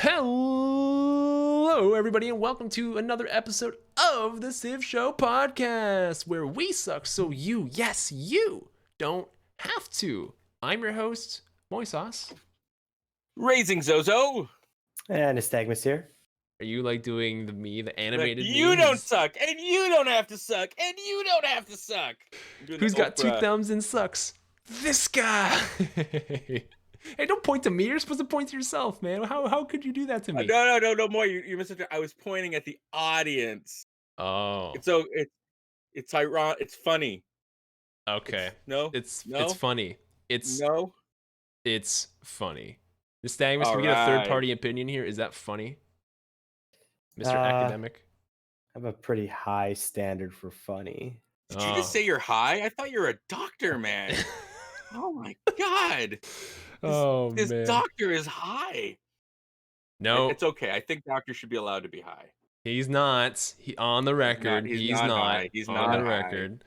Hello, everybody, and welcome to another episode of the TheCivShow podcast, where we suck so you, yes, you, don't have to. I'm your host, Moisos. Raising Zozo. And Nystagmus here. Are you like doing the Like, animated you meme? don't suck, and you don't have to suck, and you don't have to suck. Who's got two thumbs and sucks? This guy. Hey, don't point to me. You're supposed to point to yourself, man. How could you do that to me? No more. You misunderstood. I was pointing at the audience. Oh. It's ironic. It's funny. Okay. It's funny. It's funny. Nystagmus, can we get a third-party opinion here? Is that funny, Mr. Academic? I have a pretty high standard for funny. Did you just say you're high? I thought you were a doctor, man. Oh my god. This doctor is high. No, it's okay. I think doctors should be allowed to be high. He's not. On the record, he's not. He's not on the record.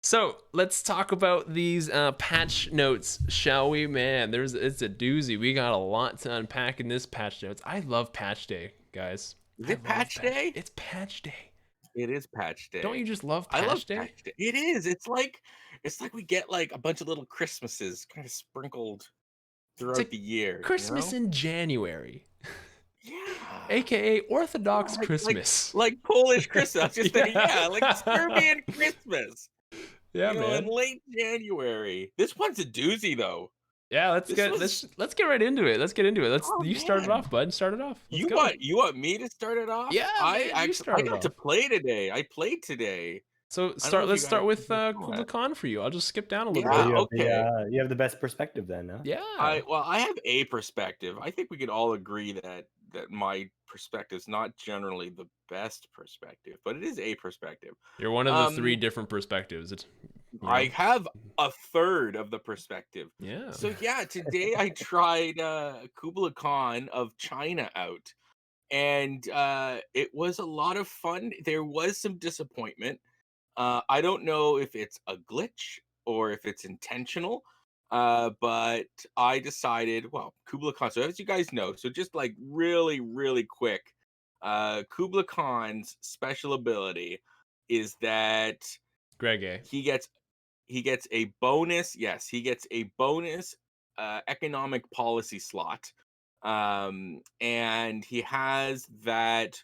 So let's talk about these patch notes, shall we? Man, it's a doozy. We got a lot to unpack in this patch notes. I love patch day, guys. Is it patch day? It's patch day. It is patch day. Don't you just love patch day? Patch day? It is. It's like we get like a bunch of little Christmases kind of sprinkled throughout the year. Christmas in January. Yeah. AKA Orthodox Christmas. Like Polish Christmas. Like Serbian Christmas. Yeah, man. In late January. This one's a doozy though. Yeah, let's get right into it. Let's get into it. You start it off, bud. Start it off. You want me to start it off? Yeah, I got to play today. I played today. So let's start with Kublai Khan for you. I'll just skip down a little bit. Okay. You have the best perspective then, huh? Yeah. I have a perspective. I think we could all agree that my perspective is not generally the best perspective, but it is a perspective. You're one of the three different perspectives. I have a third of the perspective. Yeah. So today I tried Kublai Khan of China out, and it was a lot of fun. There was some disappointment. I don't know if it's a glitch or if it's intentional, but I decided, Kublai Khan. So as you guys know, so just like really, really quick, Kublai Khan's special ability is that he gets a bonus. Yes, he gets a bonus economic policy slot, and he has that.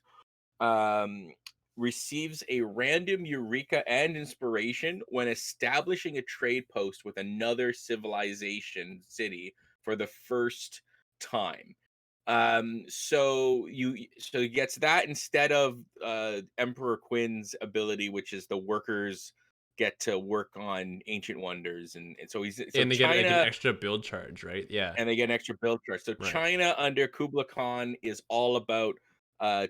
Receives a random eureka and inspiration when establishing a trade post with another civilization city for the first time. So he gets that instead of Emperor Quinn's ability, which is the workers get to work on ancient wonders, and so they get like an extra build charge, right? Yeah, and they get an extra build charge. So China under Kublai Khan is all about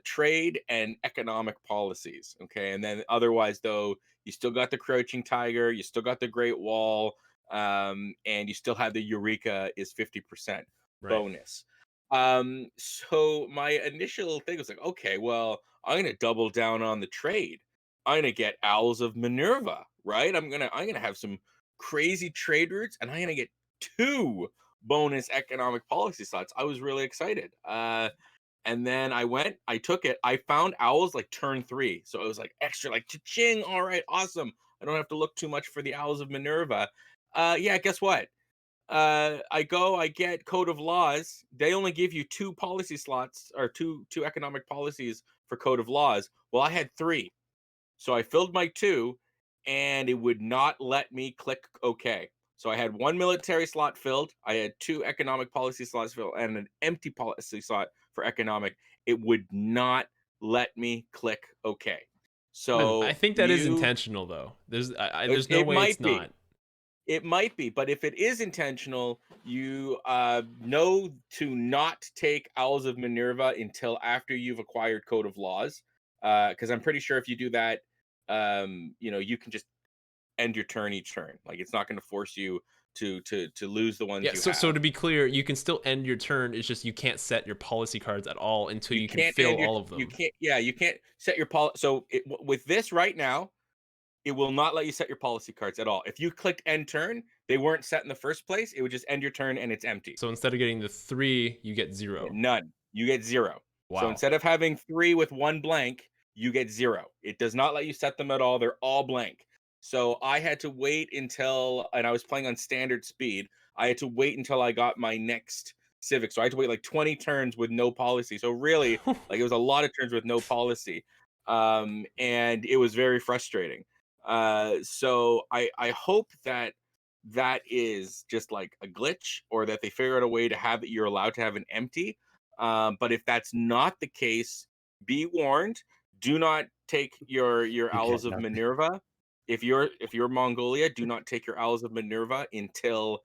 trade and economic policies. Okay. And then otherwise, though, you still got the Crouching Tiger, you still got the Great Wall, and you still have the Eureka is 50% bonus. So my initial thing was like, okay, well, I'm gonna double down on the trade. I'm gonna get Owls of Minerva, right? I'm gonna have some crazy trade routes, and I'm gonna get 2 bonus economic policy slots. I was really excited. And then I took it. I found Owls like turn 3. So it was like extra, like cha-ching. All right, awesome. I don't have to look too much for the Owls of Minerva. Guess what? I get Code of Laws. They only give you 2 policy slots or two economic policies for Code of Laws. Well, I had 3. So I filled my 2 and it would not let me click OK. So I had 1 military slot filled. I had 2 economic policy slots filled and an empty policy slot for economic. It would not let me click OK. So I think that is intentional, though. There's no way it's not. It might be, but if it is intentional, you know to not take Owls of Minerva until after you've acquired Code of Laws, because I'm pretty sure if you do that, you can just end your turn each turn. Like it's not going to force you to lose the ones you have. So to be clear, you can still end your turn. It's just you can't set your policy cards at all until you can fill all of them. You can't set your policy. So with this right now, it will not let you set your policy cards at all. If you clicked end turn, they weren't set in the first place. It would just end your turn and it's empty. So instead of getting the 3, you get 0. None. You get 0. Wow. So instead of having 3 with 1 blank, you get 0. It does not let you set them at all. They're all blank. So I had to wait until, and I was playing on standard speed. I had to wait until I got my next Civic. So I had to wait like 20 turns with no policy. So really, like it was a lot of turns with no policy. And it was very frustrating. So I hope that that is just like a glitch, or that they figure out a way to have it, you're allowed to have an empty. But if that's not the case, be warned. Do not take your Owls of Minerva. If you're Mongolia, do not take your Owls of Minerva until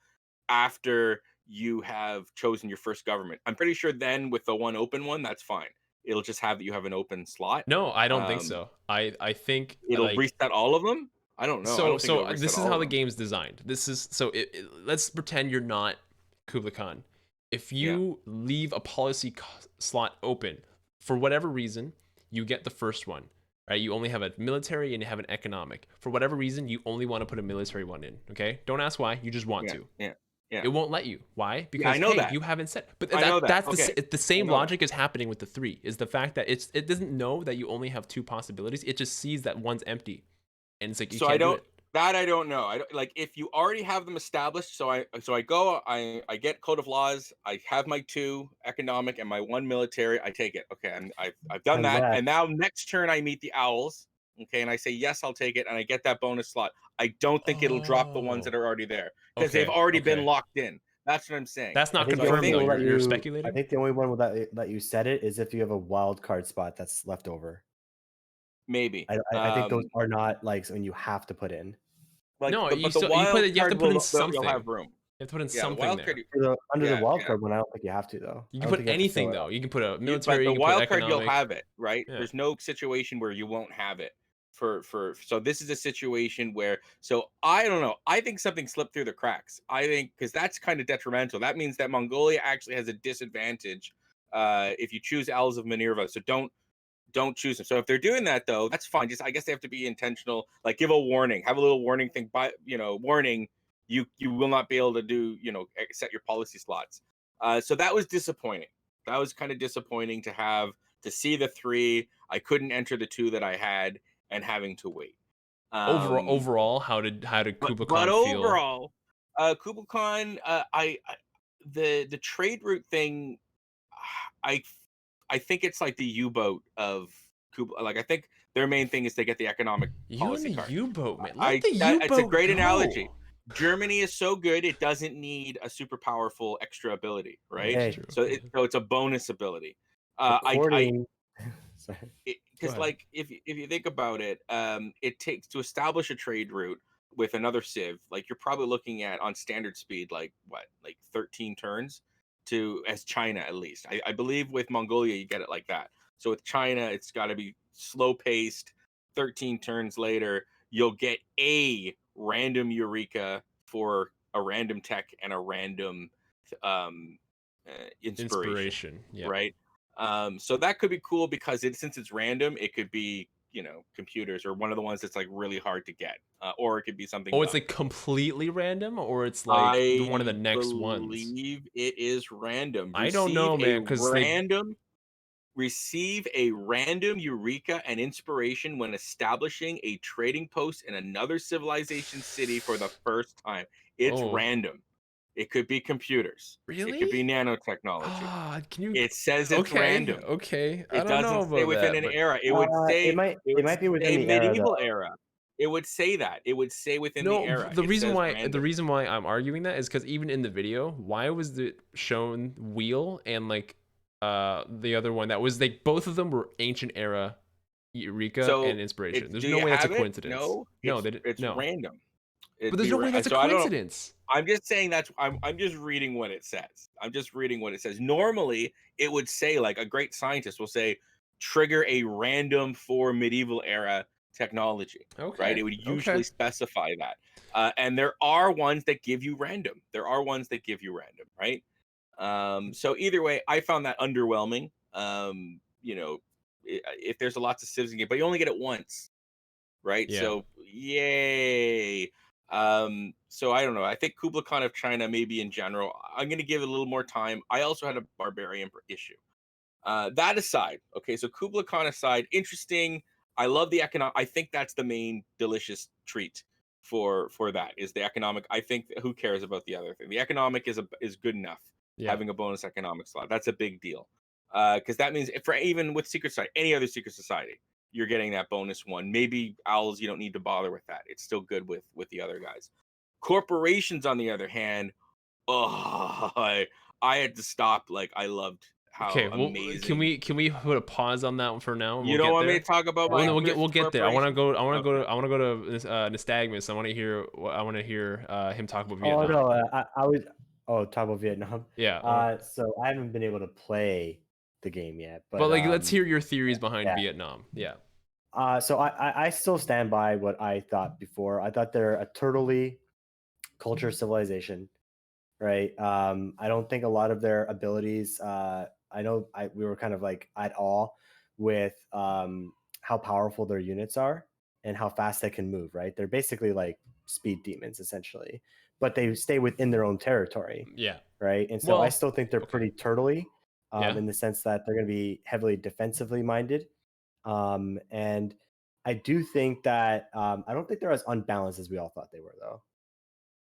after you have chosen your first government. I'm pretty sure then with the one open one, that's fine. It'll just have that you have an open slot. No, I don't think so. I think It'll like reset all of them. I don't know. I don't think it'll reset this is all how of the them. game's designed. This is so let's pretend you're not Kublai Khan. If you leave a policy slot open for whatever reason, you get the first one. Right? You only have a military and you have an economic. For whatever reason, you only want to put a military one in. Okay? Don't ask why. You just want to. Yeah. It won't let you. Why? Because I know hey, that. you haven't set. But I know that. that's Okay. the same logic is happening with the 3. Is the fact that it doesn't know that you only have 2 possibilities. It just sees that one's empty, and it's like you can't do it. That I don't know. I don't, like if you already have them established. So I go. I get Code of Laws. I have my 2 economic and my 1 military. I take it. Okay, I've done that. And now next turn I meet the Owls. Okay, and I say yes, I'll take it, and I get that bonus slot. I don't think it'll drop the ones that are already there because they've already been locked in. That's what I'm saying. That's not confirmed though. You're speculating. I think the only one will let you set it is if you have a wild card spot that's left over. Maybe. I think those are not like something you have to put in. Like, no, but the wild you have to put in something. You'll have room. You have to put in something there. Under the wild card one, I don't think you have to though. You can put anything though. You can put a military. But the wild card, economic. you'll have it, right? Yeah. There's no situation where you won't have it. So this is a situation where, so I don't know. I think something slipped through the cracks. I think because that's kind of detrimental. That means that Mongolia actually has a disadvantage if you choose Owls of Minerva. So don't choose them. So if they're doing that though, that's fine. Just I guess they have to be intentional. Like give a warning, have a little warning thing. By warning, you will not be able to do set your policy slots. So that was disappointing. That was kind of disappointing to see the 3. I couldn't enter the 2 that I had, and having to wait. Overall, how did Kublai Khan feel? But overall, Kublai Khan, the trade route thing, I think it's like the U-boat of Kublai. Like I think their main thing is to get the economic policy card. U-boat, man. It's a great analogy. Germany is so good it doesn't need a super powerful extra ability, right? Hey. So it's a bonus ability. Because like if you think about it, it takes to establish a trade route with another civ, like you're probably looking at on standard speed like 13 turns as China at least. I believe with Mongolia you get it like that. So with China it's got to be slow paced. 13 turns later you'll get a random Eureka for a random tech and a random inspiration. Yeah. Right. So that could be cool because since it's random, it could be computers or one of the ones that's like really hard to get, or it could be something. Oh, it's like completely random, or it's like one of the next ones. I believe it is random. I don't know, man, because receive a random Eureka and inspiration when establishing a trading post in another civilization city for the first time. It's random. It could be computers. Really? It could be nanotechnology. Can you? It says it's random. Okay. It doesn't say within an era. It would say it might be within the medieval era. It would say that. It would say within the era. The reason why I'm arguing that is because even in the video, why was it shown wheel and like the other one that was like both of them were ancient era Eureka and inspiration. There's no way that's a coincidence. No, it's random. But there's no way that's a coincidence. I'm just saying I'm just reading what it says. Normally, it would say like a great scientist will say, trigger a random for medieval era technology. Okay. Right? It would usually specify that. And there are ones that give you random. Right? So either way, I found that underwhelming. If there's lots of civs in game, but you only get it once. Right? Yeah. So yay. So I don't know. I think Kublai Khan of China, maybe in general, I'm going to give it a little more time. I also had a barbarian issue. That aside, okay, so Kublai Khan aside, interesting. I love the economic. I think that's the main delicious treat for that is the economic. I think who cares about the other thing? The economic is good enough. Yeah. Having a bonus economic slot, that's a big deal. Because that means for even with Secret Society, any other Secret Society, you're getting that bonus one. Maybe Owls, you don't need to bother with that. It's still good with the other guys. Corporations, on the other hand, oh, I had to stop. Like I loved how Okay, well, amazing. can we put a pause on that one for now, and You we'll don't get want me there? to talk about Well, my no, we'll thrift get there. I want to corporation? go. Okay. I want to go to Nystagmus. I want to hear him talk about Oh Vietnam. no, I was. Oh, talk about Vietnam. Yeah. So I haven't been able to play the game yet, But but like, let's hear your theories behind yeah. Vietnam. Yeah. So I still stand by what I thought before. I thought they're a turtley culture civilization, right? I don't think a lot of their abilities. I know we were kind of like at awe with how powerful their units are and how fast they can move. Right? They're basically like speed demons essentially, but they stay within their own territory. Yeah. Right? And so I Well, still think they're okay. pretty turtley Yeah. in the sense that they're going to be heavily defensively minded. And I do think that I don't think they're as unbalanced as we all thought they were, though.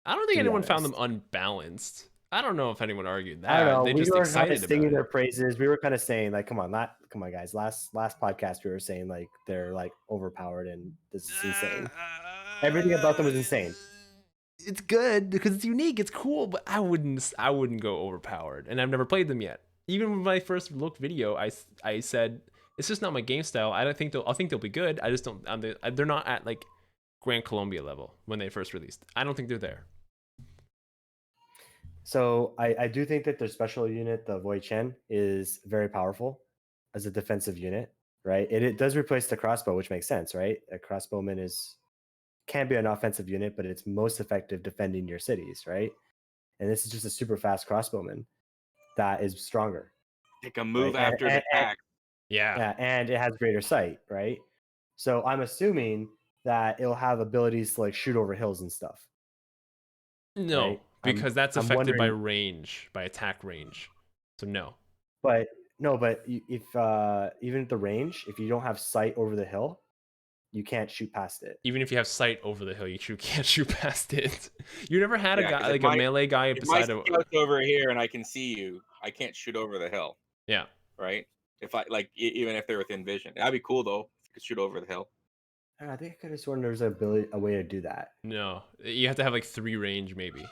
I don't think To be anyone found them honest, unbalanced. I don't know if anyone argued I don't that. know. They We just were kind of excited about singing it. their praises. We were kind of saying like, "Come on, come on, guys." Last podcast, we were saying like they're like overpowered and this is insane. Everything about them was insane. It's good because it's unique. It's cool, but I wouldn't go overpowered. And I've never played them yet. Even with my first look video, I said it's just not my game style. I think they'll be good. I just don't. They're not at like Grand Colombia level when they first released. I don't think they're there. So I do think that their special unit, the Void Chen, is very powerful as a defensive unit, right? It does replace the crossbow, which makes sense, right? A crossbowman can be an offensive unit, but it's most effective defending your cities, right? And this is just a super fast crossbowman that is stronger. Take a move right? after the pack. Yeah, and it has greater sight, right? So I'm assuming that it'll have abilities to like shoot over hills and stuff. No, right? because that's I'm affected by wondering, range, by attack range. So no. but no, but if even at the range, if you don't have sight over the hill, you can't shoot past it. Even if you have sight over the hill, you can't shoot past it. You never had a guy like a melee guy beside a. Scout's over here and I can see you, I can't shoot over the hill. Yeah. Right. If I like, even if they're within vision, that'd be cool though. If you could shoot over the hill. I think I could have sworn there's a way to do that. No, you have to have like 3 range maybe,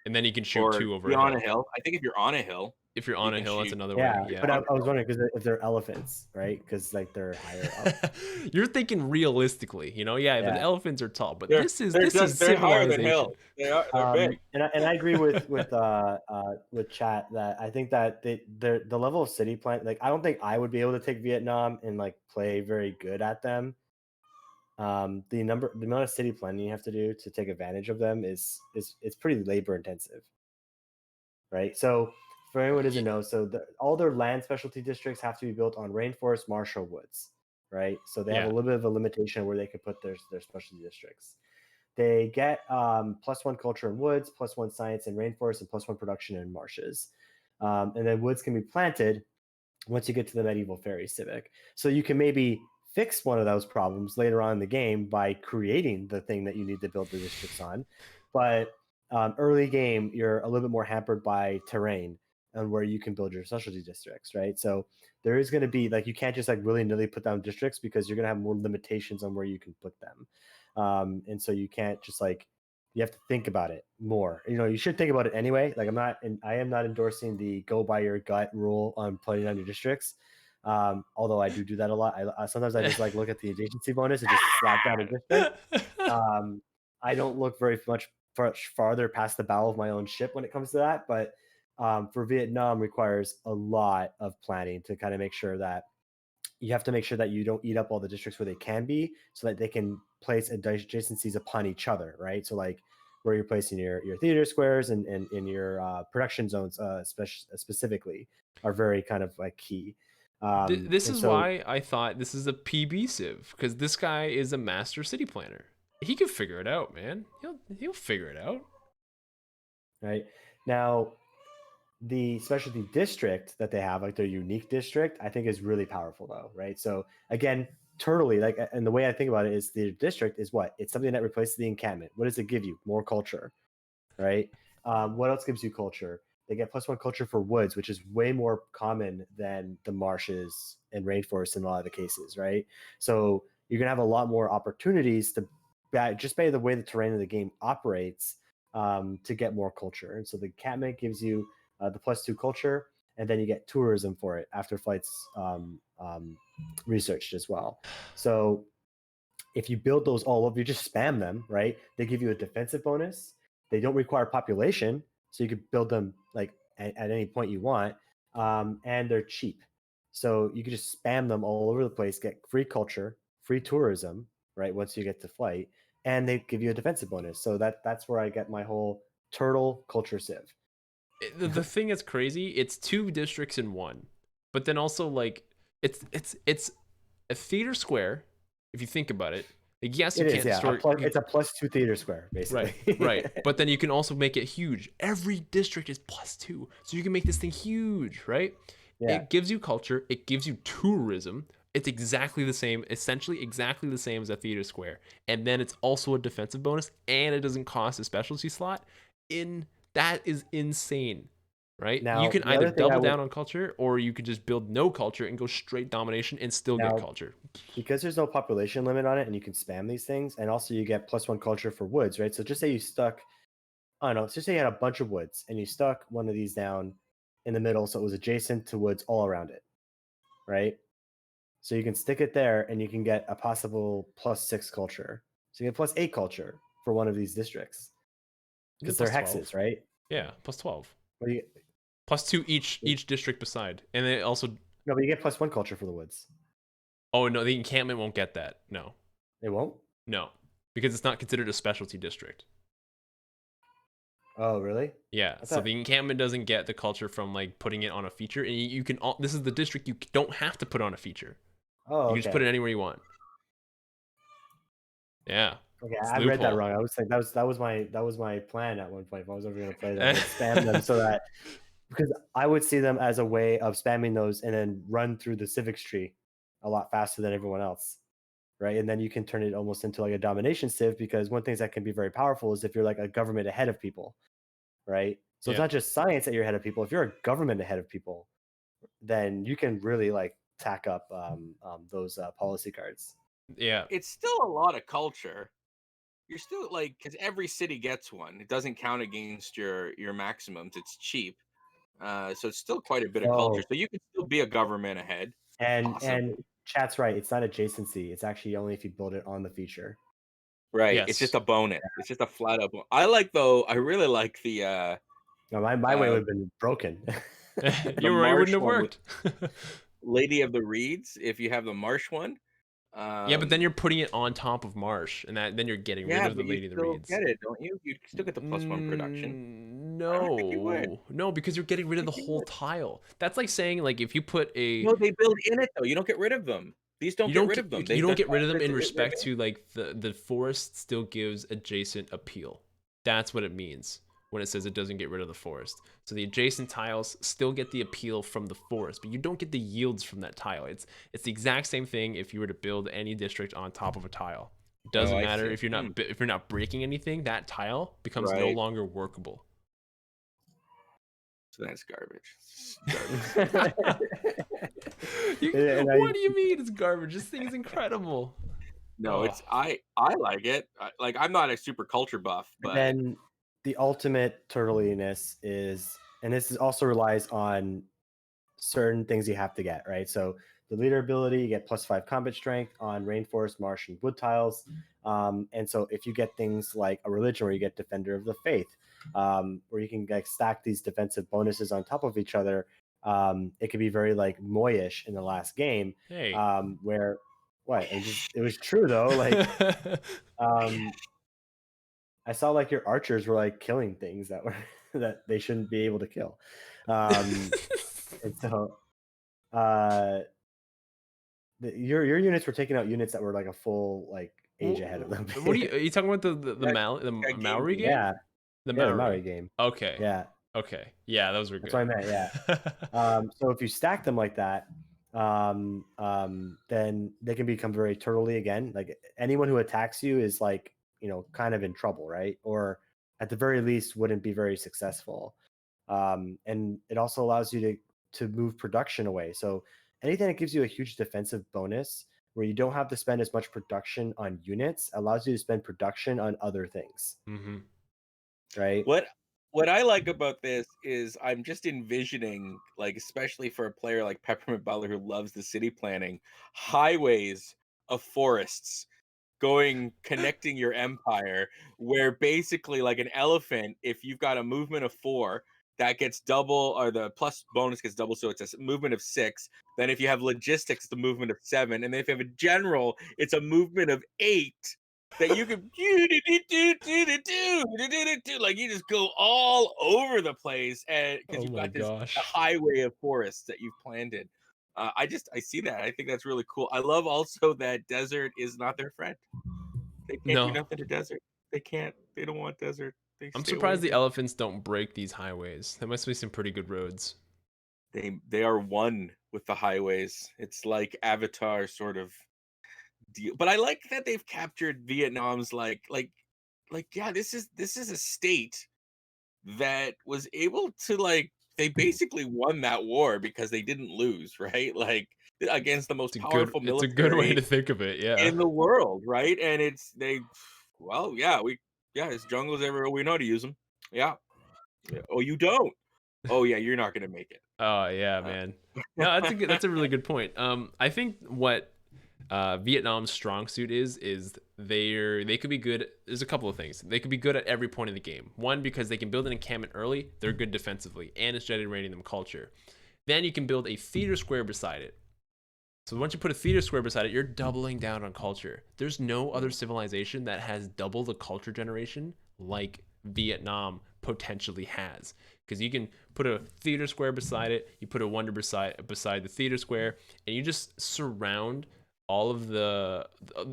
and then you can shoot Or 2 over be a on hill. a hill. I think if you're on a hill, if you're on a hill, that's another yeah, way. Yeah, but I was wondering because if they're elephants, right? Because like they're higher up. You're thinking realistically, you know? Yeah, but the elephants are tall, but this is they're higher than civilization. hill. They're big. And I agree with chat that I think that the level of city plan, like I don't think I would be able to take Vietnam and like play very good at them. The amount of city planning you have to do to take advantage of them is it's pretty labor intensive, right? So for anyone who doesn't know, so all their land specialty districts have to be built on rainforest, marsh, or woods, right? So they have a little bit of a limitation where they could put their specialty districts. They get +1 culture in woods, +1 science in rainforest, and +1 production in marshes. And then woods can be planted once you get to the medieval fairy civic. So you can maybe fix one of those problems later on in the game by creating the thing that you need to build the districts on. But early game, you're a little bit more hampered by terrain and where you can build your specialty districts, right? So there is going to be like you can't just like willy-nilly put down districts because you're going to have more limitations on where you can put them. And so you can't just like you have to think about it more. You know, you should think about it anyway. Like I am not endorsing the go by your gut rule on putting down your districts. Although I do that a lot. Sometimes I just like look at the adjacency bonus and just slap down a district. I don't look very much farther past the bow of my own ship when it comes to that. But for Vietnam requires a lot of planning to kind of make sure that you have to make sure that you don't eat up all the districts where they can be so that they can place adjacencies upon each other, right? So like where you're placing your theater squares and in your production zones specifically are very kind of like key. This is why I thought this is a PB Civ, because this guy is a master city planner. He can figure it out, man. He'll figure it out. Right now, the specialty district that they have, like their unique district, I think is really powerful though, right? So again, turtly, like, and the way I think about it is the district is what? It's something that replaces the encampment. What does it give you? More culture, right? What else gives you culture? They get +1 culture for woods, which is way more common than the marshes and rainforests in a lot of the cases, right? So you're gonna have a lot more opportunities to, just by the way the terrain of the game operates, to get more culture. And so the encampment gives you the +2 culture, and then you get tourism for it after flights researched as well. So if you build those all over, you just spam them, right? They give you a defensive bonus. They don't require population, so you could build them like at any point you want, and they're cheap. So you could just spam them all over the place, get free culture, free tourism, right? Once you get to flight, and they give you a defensive bonus. So that's where I get my whole turtle culture civ. The thing is crazy. It's 2 districts in one, but then also like it's a theater square. If you think about it, like yes, you It can't is, yeah. store. It's a +2 theater square, basically. Right. But then you can also make it huge. Every district is +2, so you can make this thing huge, right? Yeah. It gives you culture. It gives you tourism. It's exactly the same, essentially exactly the same as a theater square. And then it's also a defensive bonus, and it doesn't cost a specialty slot. That is insane, right? Now, You can the either other thing I double would down on culture, or you could just build no culture and go straight domination and still get now culture. because there's no population limit on it, and you can spam these things, and also you get +1 culture for woods, right? So just say you stuck, I don't know, just say you had a bunch of woods, and you stuck one of these down in the middle, so it was adjacent to woods all around it, right? So you can stick it there, and you can get a possible +6 culture. So you get +8 culture for one of these districts You because get they're +12. hexes, right? Yeah, +12. Well, you, +2 each district beside, and then also. no, but you get +1 culture for the woods. Oh no, the encampment won't get that. No, It won't. no, because it's not considered a specialty district. Oh, really? Yeah, so the encampment doesn't get the culture from like putting it on a feature, and you can. This is the district you don't have to put on a feature. Oh, You can just put it anywhere you want. Yeah. Okay, I read that wrong. I was like, that was my plan at one point. If I was ever going to play that, I would spam them so that, because I would see them as a way of spamming those and then run through the civics tree a lot faster than everyone else, right? And then you can turn it almost into like a domination civ, because one thing that can be very powerful is if you're like a government ahead of people, right? So it's not just science that you're ahead of people. If you're a government ahead of people, then you can really like tack up those policy cards. Yeah, it's still a lot of culture. You're still like, because every city gets one. It doesn't count against your maximums. It's cheap, so it's still quite a bit of culture. So you can still be a government ahead. And chat's right. It's not adjacency. It's actually only if you build it on the feature. Right. Yes. It's just a bonus. Yeah. It's just a flat up. I really like the. No, my way would have been broken. It wouldn't have worked. Lady of the Reeds. If you have the marsh one. Yeah, but then you're putting it on top of marsh, and then you're getting rid of the Lady of the Reeds. Get it, don't you? You still get the +1 production. No, because you're getting rid of the whole tile. That's like saying, like, if you put a. No, they build in it though. You don't get rid of them. These don't get rid of them. You don't get rid of them in respect to like the forest still gives adjacent appeal. That's what it means when it says it doesn't get rid of the forest. So the adjacent tiles still get the appeal from the forest, but you don't get the yields from that tile. It's the exact same thing if you were to build any district on top of a tile. It doesn't matter if you're not breaking anything. That tile becomes no longer workable. So that's garbage. What do you mean it's garbage? This thing is incredible. No, it's I like it. Like, I'm not a super culture buff, but then the ultimate turtliness is, and this also relies on certain things you have to get, right? So the leader ability, you get +5 combat strength on rainforest, marsh, and wood tiles. And so if you get things like a religion where you get defender of the faith, where you can like stack these defensive bonuses on top of each other, it could be very like Moyish in the last game. Hey. Where what? It was true though. Like I saw like your archers were like killing things that were that they shouldn't be able to kill. And so your units were taking out units that were like a full like age ahead of them. What are you talking about? The Maori game? Yeah, the Maori game. Okay. Yeah. Okay. Yeah, those were good. That's what I meant. Yeah. So if you stack them like that, then they can become very turtley again. Like anyone who attacks you is like, kind of in trouble, right? Or at the very least wouldn't be very successful. And it also allows you to move production away. So anything that gives you a huge defensive bonus where you don't have to spend as much production on units allows you to spend production on other things. Mm-hmm. Right? What I like about this is I'm just envisioning, like, especially for a player like Peppermint Butler who loves the city planning, highways of forests connecting your empire, where basically like an elephant, if you've got a movement of 4, that gets double, or the plus bonus gets double, so it's a movement of 6. Then if you have logistics, it's the movement of 7, and then if you have a general, it's a movement of 8 that you can like, you just go all over the place, and because Oh you've my got this gosh. highway of forests that you've planted. I see that. I think that's really cool. I love also that desert is not their friend. They can't do No. nothing to desert. They can't. They don't want desert. They I'm stay away surprised the from it. elephants don't break these highways. There must be some pretty good roads. They are one with the highways. It's like Avatar sort of deal. But I like that they've captured Vietnam's yeah, this is a state that was able to, like, they basically won that war because they didn't lose, right? Like, against the most powerful It's a good way military to think of it, yeah. in the world, right? And yeah, his jungles everywhere. We know how to use them. Yeah. Yeah. Oh, you don't. Oh, yeah, you're not gonna make it. Oh yeah, Uh, man. No, that's a really good point. I think what Vietnam's strong suit is they could be good. There's a couple of things. They could be good at every point of the game. One, because they can build an encampment early, they're good defensively, and it's generating them culture. Then you can build a theater square beside it. So once you put a theater square beside it, you're doubling down on culture. There's no other civilization that has double the culture generation like Vietnam potentially has. Because you can put a theater square beside it, you put a wonder beside the theater square, and you just surround all of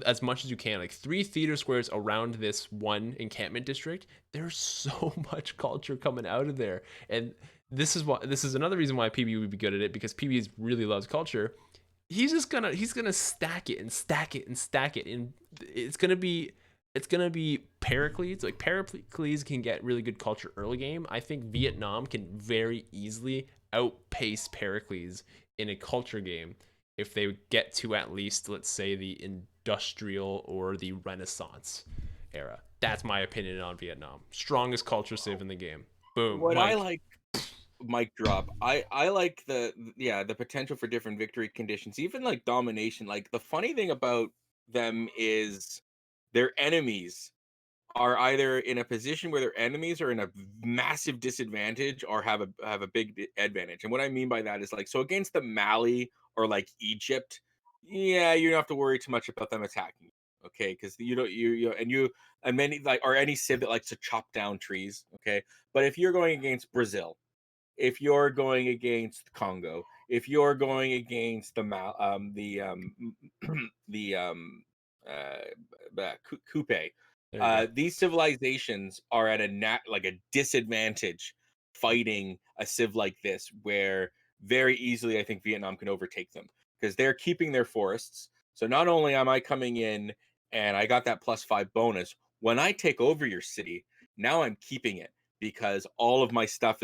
as much as you can, like 3 theater squares around this one encampment district. There's so much culture coming out of there, and this is another reason why PB would be good at it, because PB really loves culture. He's gonna stack it and stack it and stack it, and it's gonna be Pericles. Like, Pericles can get really good culture early game. I think Vietnam can very easily outpace Pericles in a culture game if they get to at least, let's say, the industrial or the Renaissance era. That's my opinion on Vietnam. Strongest culture civ in the game. Boom. what I Mike. like Mic drop. I like the potential for different victory conditions, even like domination. Like, the funny thing about them is their enemies are either in a position where their enemies are in a massive disadvantage or have a big advantage. And what I mean by that is, like, so against the Mali or like Egypt, yeah, you don't have to worry too much about them attacking you, okay? Because you don't you and many, like, or any civ that likes to chop down trees, okay? But if you're going against Brazil, if you're going against Congo, if you're going against the Coupe, these civilizations are at a disadvantage fighting a civ like this, where very easily I think Vietnam can overtake them because they're keeping their forests. So not only am I coming in and I got that +5 bonus, when I take over your city, now I'm keeping it because all of my stuff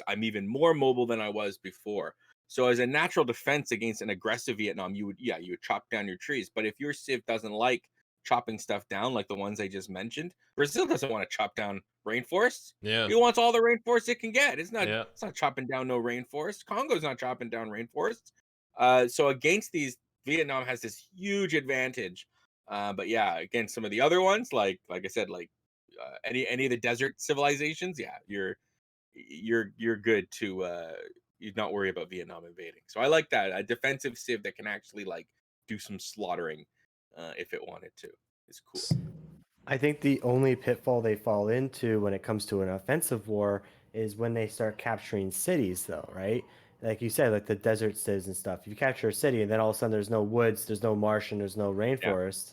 I'm even more mobile than I was before. So as a natural defense against an aggressive Vietnam, you would chop down your trees. But if your civ doesn't like chopping stuff down, like the ones I just mentioned, Brazil doesn't want to chop down rainforests. Yeah. It wants all the rainforest it can get. It's not Yeah. it's not chopping down no rainforest. Congo's not chopping down rainforests. So against these, Vietnam has this huge advantage. But yeah, against some of the other ones, like I said, like any of the desert civilizations, yeah, you're good to you not worry about Vietnam invading. So I like that, a defensive civ that can actually like do some slaughtering if it wanted to. Is cool. I think the only pitfall they fall into when it comes to an offensive war is when they start capturing cities, though, right? Like you said, like the desert cities and stuff. If you capture a city and then all of a sudden there's no woods, there's no marsh, and there's no Yeah. rainforest,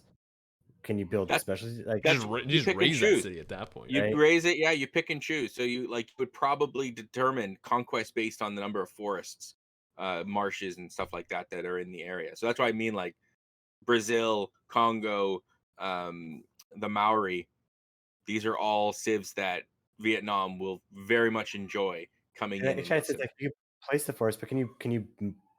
can you build specialties? Like That's you you just pick and raise that choose. city at that point. You Right. raise it, yeah, you pick and choose. So you would probably determine conquest based on the number of forests, marshes and stuff like that that are in the area. So that's why I mean like Brazil, Congo, the Maori. These are all civs that Vietnam will very much enjoy coming in. Actually, it's like you place the forest, but can you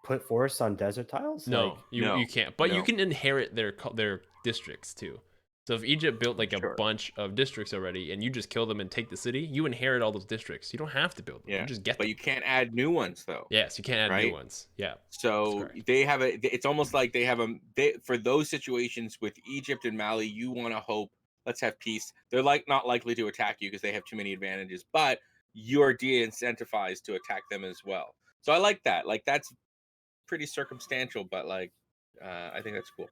put forests on desert tiles? No, Like you can't. But you no. can inherit their districts too. So if Egypt built like a Sure. bunch of districts already, and you just kill them and take the city, you inherit all those districts. You don't have to build them. Yeah, You just get but them. you can't add new ones though. Yes, you can't add new Right? ones. Yeah. So correct. they have it's almost like they have for those situations with Egypt and Mali, you want to hope, let's have peace. They're like not likely to attack you because they have too many advantages, but you're de-incentivized to attack them as well. So I like that. Like that's pretty circumstantial, but like I think that's cool.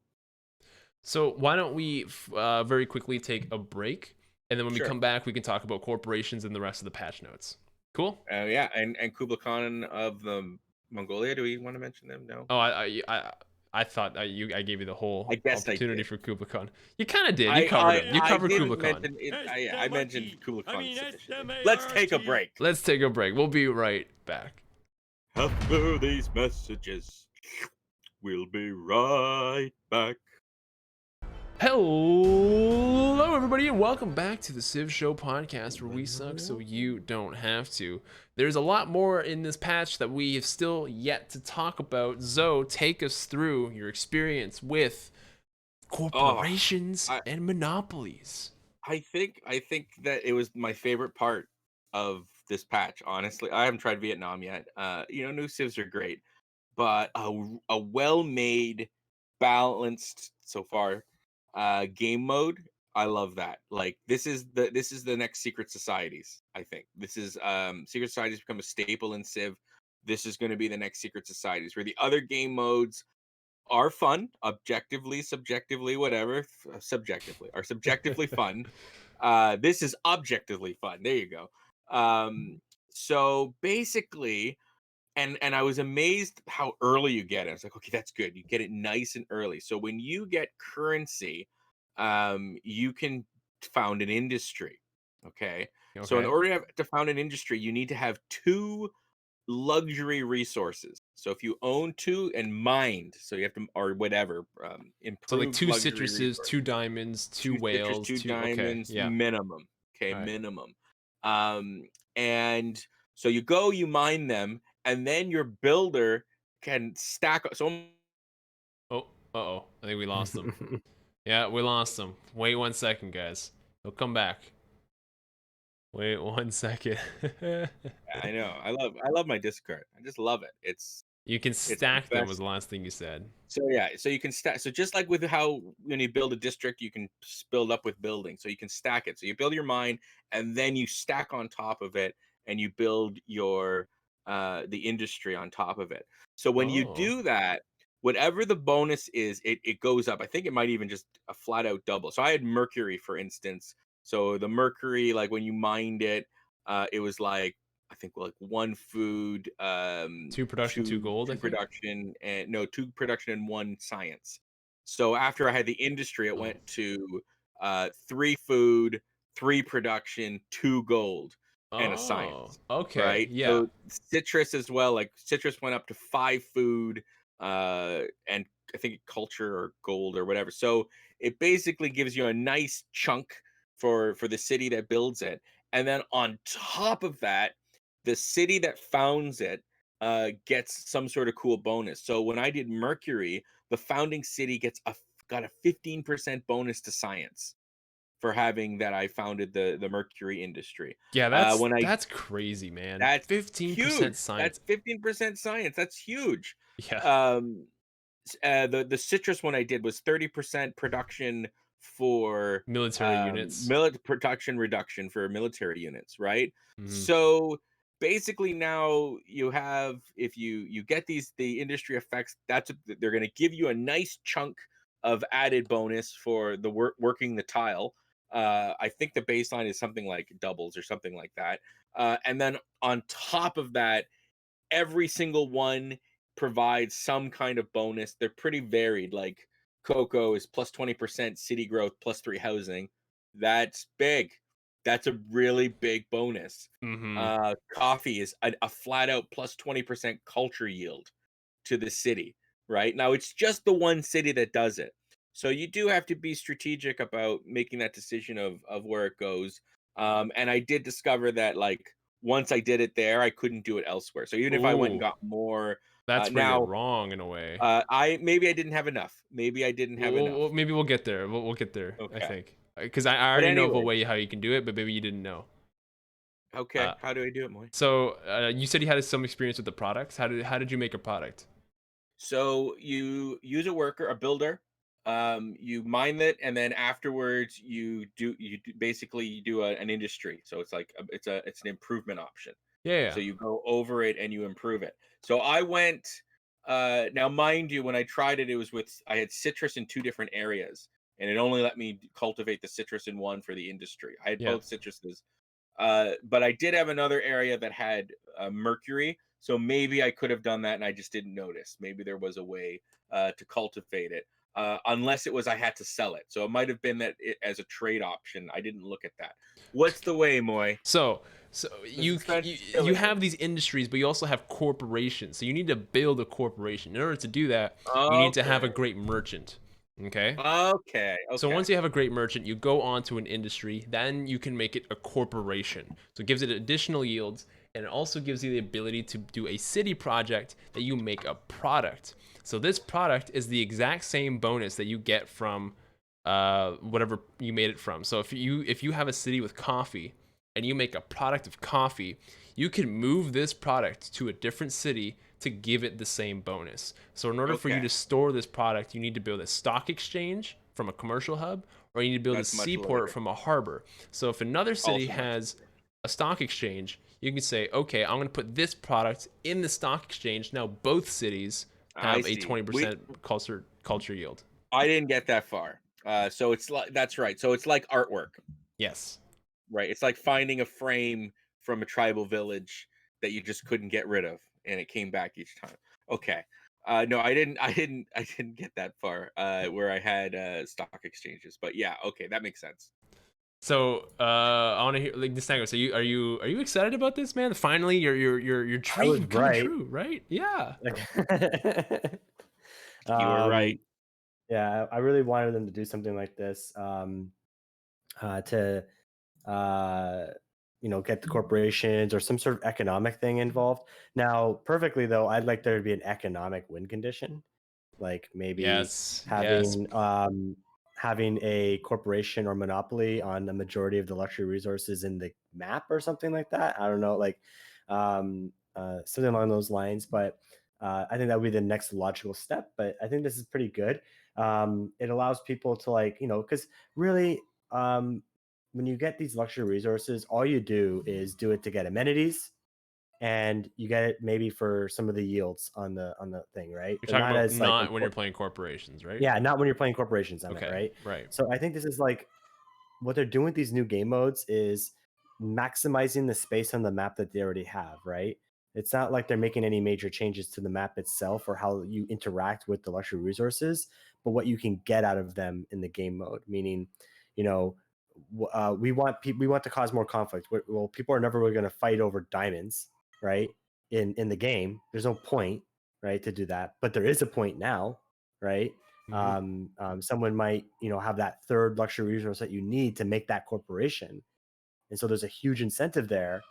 So why don't we very quickly take a break, and then when we Sure. come back, we can talk about corporations and the rest of the patch notes. Cool. Yeah, and Kublai Khan of the Mongolia. Do we want to mention them? No. Oh, I thought I gave you the whole I guess I opportunity did. for Kublai Khan. You kind of did. You covered him. You covered Kublai Khan. I mentioned Kublai Khan sufficiently. Let's take a break. Let's take a break. We'll be right back. After these messages, we'll be right back. Hello, everybody, and welcome back to the TheCivShow podcast, where we suck so you don't have to. There's a lot more in this patch that we have still yet to talk about. Zoe, take us through your experience with corporations and monopolies. I think that it was my favorite part of this patch. Honestly, I haven't tried Vietnam yet. New civs are great, but a well-made, balanced so far game mode. I love that. Like this is the next secret societies. I think this is secret societies become a staple in Civ. This is going to be the next secret societies, where the other game modes are fun, objectively, subjectively, whatever, subjectively fun. This is objectively fun. There you go. So basically, and I was amazed how early you get it. I was like, okay, that's good. You get it nice and early. So when you get currency, you can found an industry. Okay. So in order to found an industry, you need to have 2 luxury resources. So if you own 2 and mined, so you have to, or whatever, improve. So like 2 luxury citruses, resources. 2 diamonds, 2 whales, citrus, 2 diamonds, minimum. Okay, right. Minimum. And so you go, you mine them, and then your builder can stack. So I think we lost them. Yeah, we lost them. Wait 1 second, guys. They'll come back. Wait 1 second. I know. I love my Discord. I just love it. You can stack them was the last thing you said. So yeah, so you can stack. So just like with how when you build a district, you can build up with building. So you can stack it. So you build your mine, and then you stack on top of it, and you build your the industry on top of it. So when you do that, whatever the bonus is, it goes up. I think it might even just a flat out double. So I had mercury, for instance. So the mercury, like when you mined it, it was like I think like 1 food, 2 production, 2 gold. 2 production, and no 2 production and 1 science. So after I had the industry, it went to 3 food, 3 production, 2 gold, and a science. Okay. Right. Yeah. So citrus as well. Like citrus went up to 5 food, and I think culture or gold or whatever. So it basically gives you a nice chunk for the city that builds it, and then on top of that, the city that founds it gets some sort of cool bonus. So when I did Mercury, the founding city got a 15% bonus to science for having that I founded the Mercury industry. Yeah, that's crazy, man. That's 15% science. That's 15% science. That's huge. Yeah. The citrus one I did was 30% production for military units. Production reduction for military units, right? Mm-hmm. So basically now you have, if you get the industry effects, they're going to give you a nice chunk of added bonus for the working the tile. I think the baseline is something like doubles or something like that, and then on top of that, every single one provides some kind of bonus. They're pretty varied. Like Cocoa is plus 20% city growth, plus 3 housing. That's big. That's a really big bonus. Coffee is a flat out plus 20% culture yield to the city, right? Now it's just the one city that does it. So you do have to be strategic about making that decision of where it goes. And I did discover that like once I did it there, I couldn't do it elsewhere. So even if I went and got more, that's where you're wrong in a way. I didn't have enough. Maybe I didn't have enough. Maybe we'll get there. We'll get there. Okay. I think because I already know of a way how you can do it, but maybe you didn't know. Okay, how do I do it, Moy? So you said you had some experience with the products. How did you make a product? So you use a builder. You mine it, and then afterwards you basically do an industry. So it's like it's an improvement option. Yeah. So you go over it and you improve it. So I went. Now, mind you, when I tried it, I had citrus in 2 different areas, and it only let me cultivate the citrus in one for the industry. I had both citruses. But I did have another area that had mercury, so maybe I could have done that and I just didn't notice. Maybe there was a way to cultivate it, unless it was I had to sell it. So it might have been that as a trade option. I didn't look at that. What's the way, Moy? So you have these industries, but you also have corporations. So you need to build a corporation. In order to do that, you need to have a great merchant. Okay. So once you have a great merchant, you go on to an industry, then you can make it a corporation. So it gives it additional yields, and it also gives you the ability to do a city project that you make a product. So this product is the exact same bonus that you get from whatever you made it from. So if you have a city with coffee and you make a product of coffee, you can move this product to a different city to give it the same bonus. So in order for you to store this product, you need to build a stock exchange from a commercial hub, or you need to build a seaport from a harbor. So if another city has a stock exchange, you can say, okay, I'm going to put this product in the stock exchange. Now both cities have a 20% culture yield. I didn't get that far. So it's like, that's right. So it's like artwork. Yes. Right. It's like finding a frame from a tribal village that you just couldn't get rid of, and it came back each time. Okay. No, I didn't get that far where I had stock exchanges. But yeah, okay, that makes sense. So I want to hear like this tango. So are you excited about this, man? Finally, your dream come true, right? Yeah. You were right. Yeah, I really wanted them to do something like this to get the corporations or some sort of economic thing involved. Now, perfectly though, I'd like there to be an economic win condition, like maybe having a corporation or monopoly on the majority of the luxury resources in the map or something like that. I don't know, like something along those lines. But I think that would be the next logical step. But I think this is pretty good. It allows people to because really, when you get these luxury resources, all you do is do it to get amenities, and you get it maybe for some of the yields on the thing, right? You're talking about not when you're playing corporations, right? Yeah, not when you're playing corporations on it, right? Right. So I think this is like what they're doing with these new game modes is maximizing the space on the map that they already have, right? It's not like they're making any major changes to the map itself or how you interact with the luxury resources, but what you can get out of them in the game mode. Meaning, we want to cause more conflict. Well, people are never really going to fight over diamonds, right? In the game, there's no point, right, to do that. But there is a point now, right? Someone might have that third luxury resource that you need to make that corporation, and so there's a huge incentive there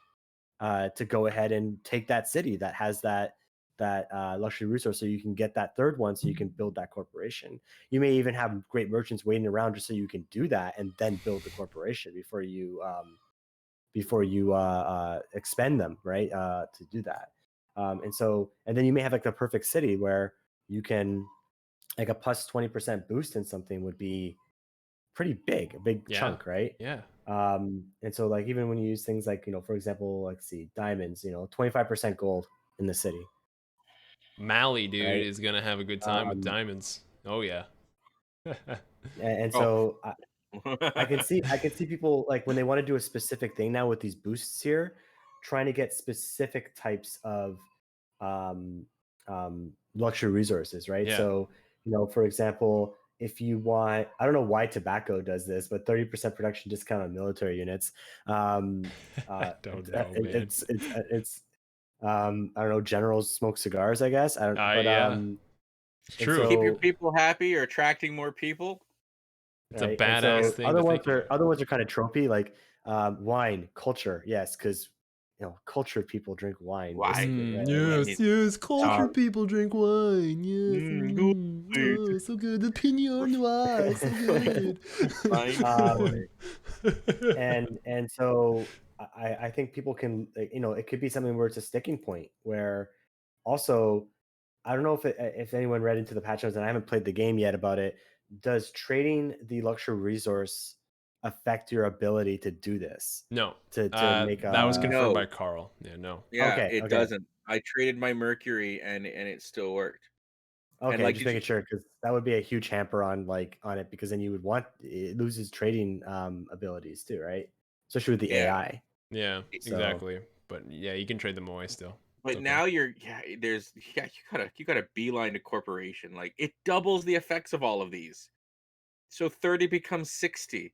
to go ahead and take that city that has that luxury resource, so you can get that third one, so you can build that corporation. You may even have great merchants waiting around just so you can do that and then build the corporation before you expend them, right, to do that. And then you may have like the perfect city where you can, like, a plus 20% boost in something would be pretty big, a big chunk, right? Yeah. And so like even when you use things like, for example, like diamonds, 25% gold in the city. Mali, dude, right? Is gonna have a good time with diamonds. Oh yeah. And so I can see people, like, when they want to do a specific thing now with these boosts here, trying to get specific types of luxury resources, right? Yeah. So, for example, if you want, I don't know why tobacco does this, but 30% production discount on military units. Don't know, man. It's I don't know, generals smoke cigars, I guess. I don't, but yeah, it's true. so, keep your people happy or attracting more people. It's right? a badass thing. Other ones are kind of tropey, like wine culture. Yes, because cultured people drink wine. Basically, right? Yes, cultured people drink wine. Yes, Good. oh, so good. The Pinot Noir, so good. And so I think people can, it could be something where it's a sticking point where also, I don't know if anyone read into the patch notes, and I haven't played the game yet about it. Does trading the luxury resource affect your ability to do this? No. To make that was confirmed by No. Carl. Yeah, no. Yeah, Okay, it okay. doesn't. I traded my mercury and it still worked. And Okay, like, just making sure, because that would be a huge hamper on it, because then you would want it loses trading abilities too, right? Especially with the Yeah. AI. Yeah, So, exactly. But yeah, you can trade them away still. But okay. now you gotta beeline to corporation. Like, it doubles the effects of all of these. So 30 becomes 60.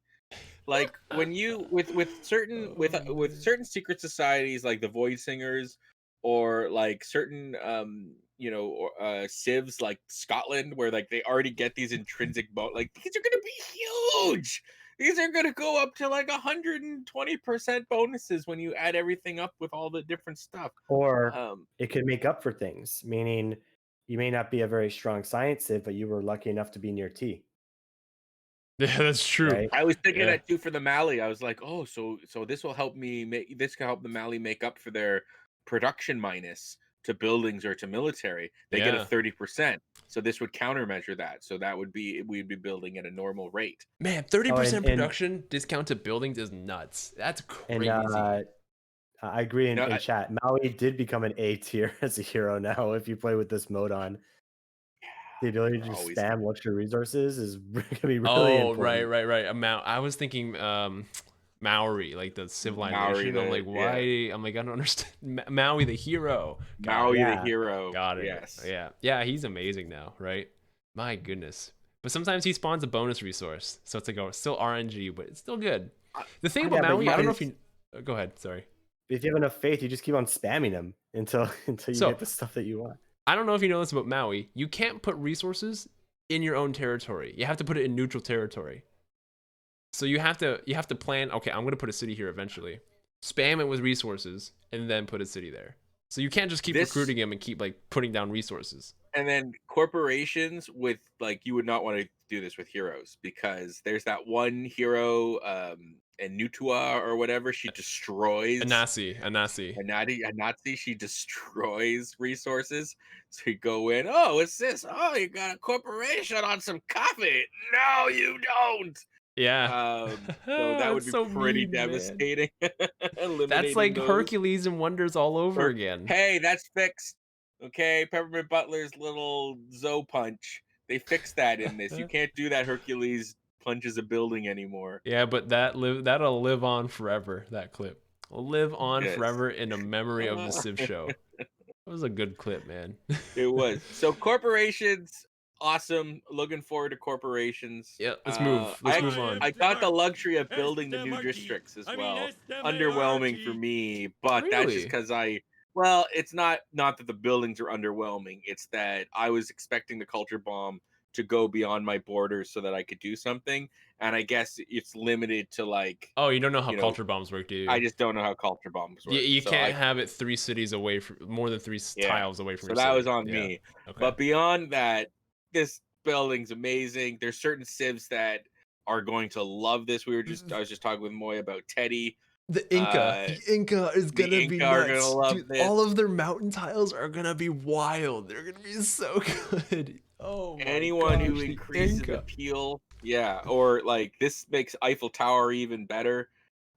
Like, when you with certain secret societies like the Void Singers, or like certain civs like Scotland, where like they already get these intrinsic like, these are gonna be huge. These are gonna go up to like 120% bonuses when you add everything up with all the different stuff. or it could make up for things, meaning you may not be a very strong science civ, but you were lucky enough to be near T. Yeah, that's true. Right? I was thinking that too for the Mali. I was like, oh, so this will help this can help the Mali make up for their production minus to buildings or to military. They get a 30%. So this would countermeasure that. So that would be, we'd be building at a normal rate. Man, 30% production discount to buildings is nuts. That's crazy. And I agree in chat. Maui did become an A tier as a hero now if you play with this mode on. The ability to just spam luxury resources is going to be really important. Right. I was thinking Maori, like the civilization. Maori, I'm like, why? Yeah. I'm like, I don't understand. Maui, the hero. Maui, the hero. Got it. Yes. Yeah, he's amazing now, right? My goodness. But sometimes he spawns a bonus resource. So it's like, still RNG, but it's still good. The thing about Maui, I don't know if you... Go ahead, sorry. If you have enough faith, you just keep on spamming them until you get the stuff that you want. I don't know if you know this about Maui. You can't put resources in your own territory. You have to put it in neutral territory. So you have to plan, okay, I'm going to put a city here eventually. Spam it with resources and then put a city there. So you can't just keep recruiting them and keep like putting down resources. And then corporations with like, you would not want to do this with heroes, because there's that one hero, and Nutua or whatever, she destroys Anasi, she destroys resources. So you go in, oh, what's this? Oh, you got a corporation on some coffee. No, you don't. Yeah. So that would be pretty devastating. That's like Hercules and Wonders all over again. Hey, that's fixed. Okay, Peppermint Butler's little Zoe punch. They fixed that in this. You can't do that Hercules punches a building anymore. Yeah, but that'll live on forever. That clip will live on forever in a memory of the TheCivShow. It was a good clip, man. It was. So corporations, awesome. Looking forward to corporations. Yeah, let's move. Let's move on. I got the luxury of building the new districts as well. Underwhelming for me, but that's just because well, it's not that the buildings are underwhelming. It's that I was expecting the culture bomb to go beyond my borders so that I could do something, and I guess it's limited to like. Oh, you don't know how culture bombs work, do you? I just don't know how culture bombs work. You can't have it 3 cities away from, more than 3 tiles away from. So that was on me. Okay. But beyond that, this building's amazing. There's certain civs that are going to love this. I was just talking with Moy about Teddy. The Inca is gonna be nuts. Dude, all of their mountain tiles are gonna be wild. They're gonna be so good. Oh my Anyone who increases appeal, or like this makes Eiffel Tower even better.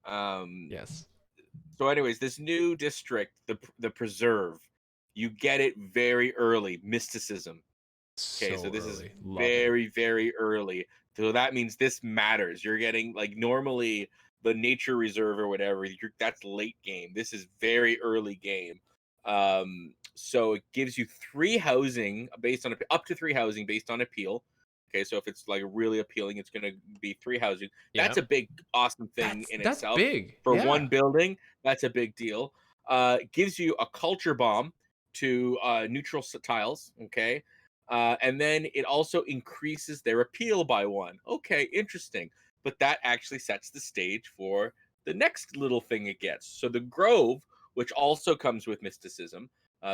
Yes. So anyways, this new district, the Preserve, you get it very early. Mysticism. Okay, so this is very early. So that means this matters. You're getting like normally the nature reserve or whatever, that's late game. This is very early game. So it gives you 3 housing based on up to 3 housing based on appeal. Okay, so if it's like really appealing, it's going to be 3 housing. That's a big, awesome thing in that's itself. big For one building. That's a big deal. Gives you a culture bomb to neutral tiles. Okay, and then it also increases their appeal by 1. Okay, interesting. But that actually sets the stage for the next little thing it gets. So the Grove, which also comes with mysticism,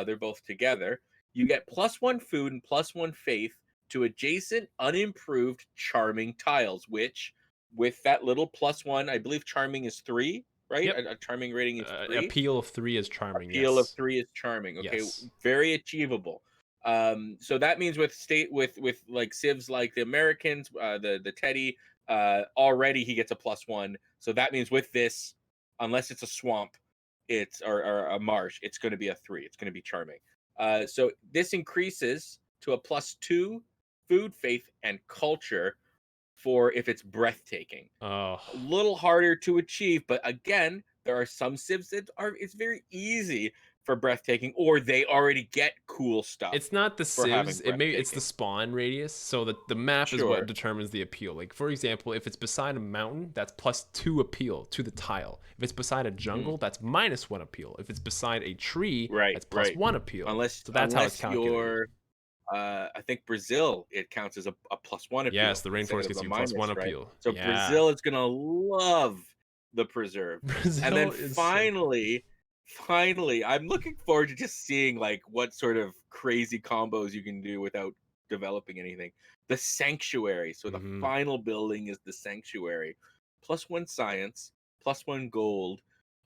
they're both together. You get +1 food and +1 faith to adjacent, unimproved, charming tiles, which, with that little +1, I believe charming is 3, right? Yep. A charming rating is 3. Appeal of 3 is charming. Appeal of 3 is charming. Okay, yes. Very achievable. So that means with like civs like the Americans, the Teddy, already he gets a +1. So that means with this, unless it's a swamp, it's or a marsh, it's going to be a 3. It's going to be charming. So this increases to a +2 food, faith, and culture for if it's breathtaking. Oh. A little harder to achieve, but again, there are some civs that it's very easy for breathtaking, or they already get cool stuff. It's not the civs, it's the spawn radius. So the map is what determines the appeal. Like, for example, if it's beside a mountain, that's +2 appeal to the tile. If it's beside a jungle, that's -1 appeal. If it's beside a tree, that's +1 appeal. So that's how it's calculated. I think Brazil, it counts as a +1 appeal. Yes, the rainforest gives you +1 appeal. So Brazil is gonna love the preserve. And then finally, I'm looking forward to just seeing like what sort of crazy combos you can do without developing anything. The sanctuary. So the final building is the sanctuary. +1 science, +1 gold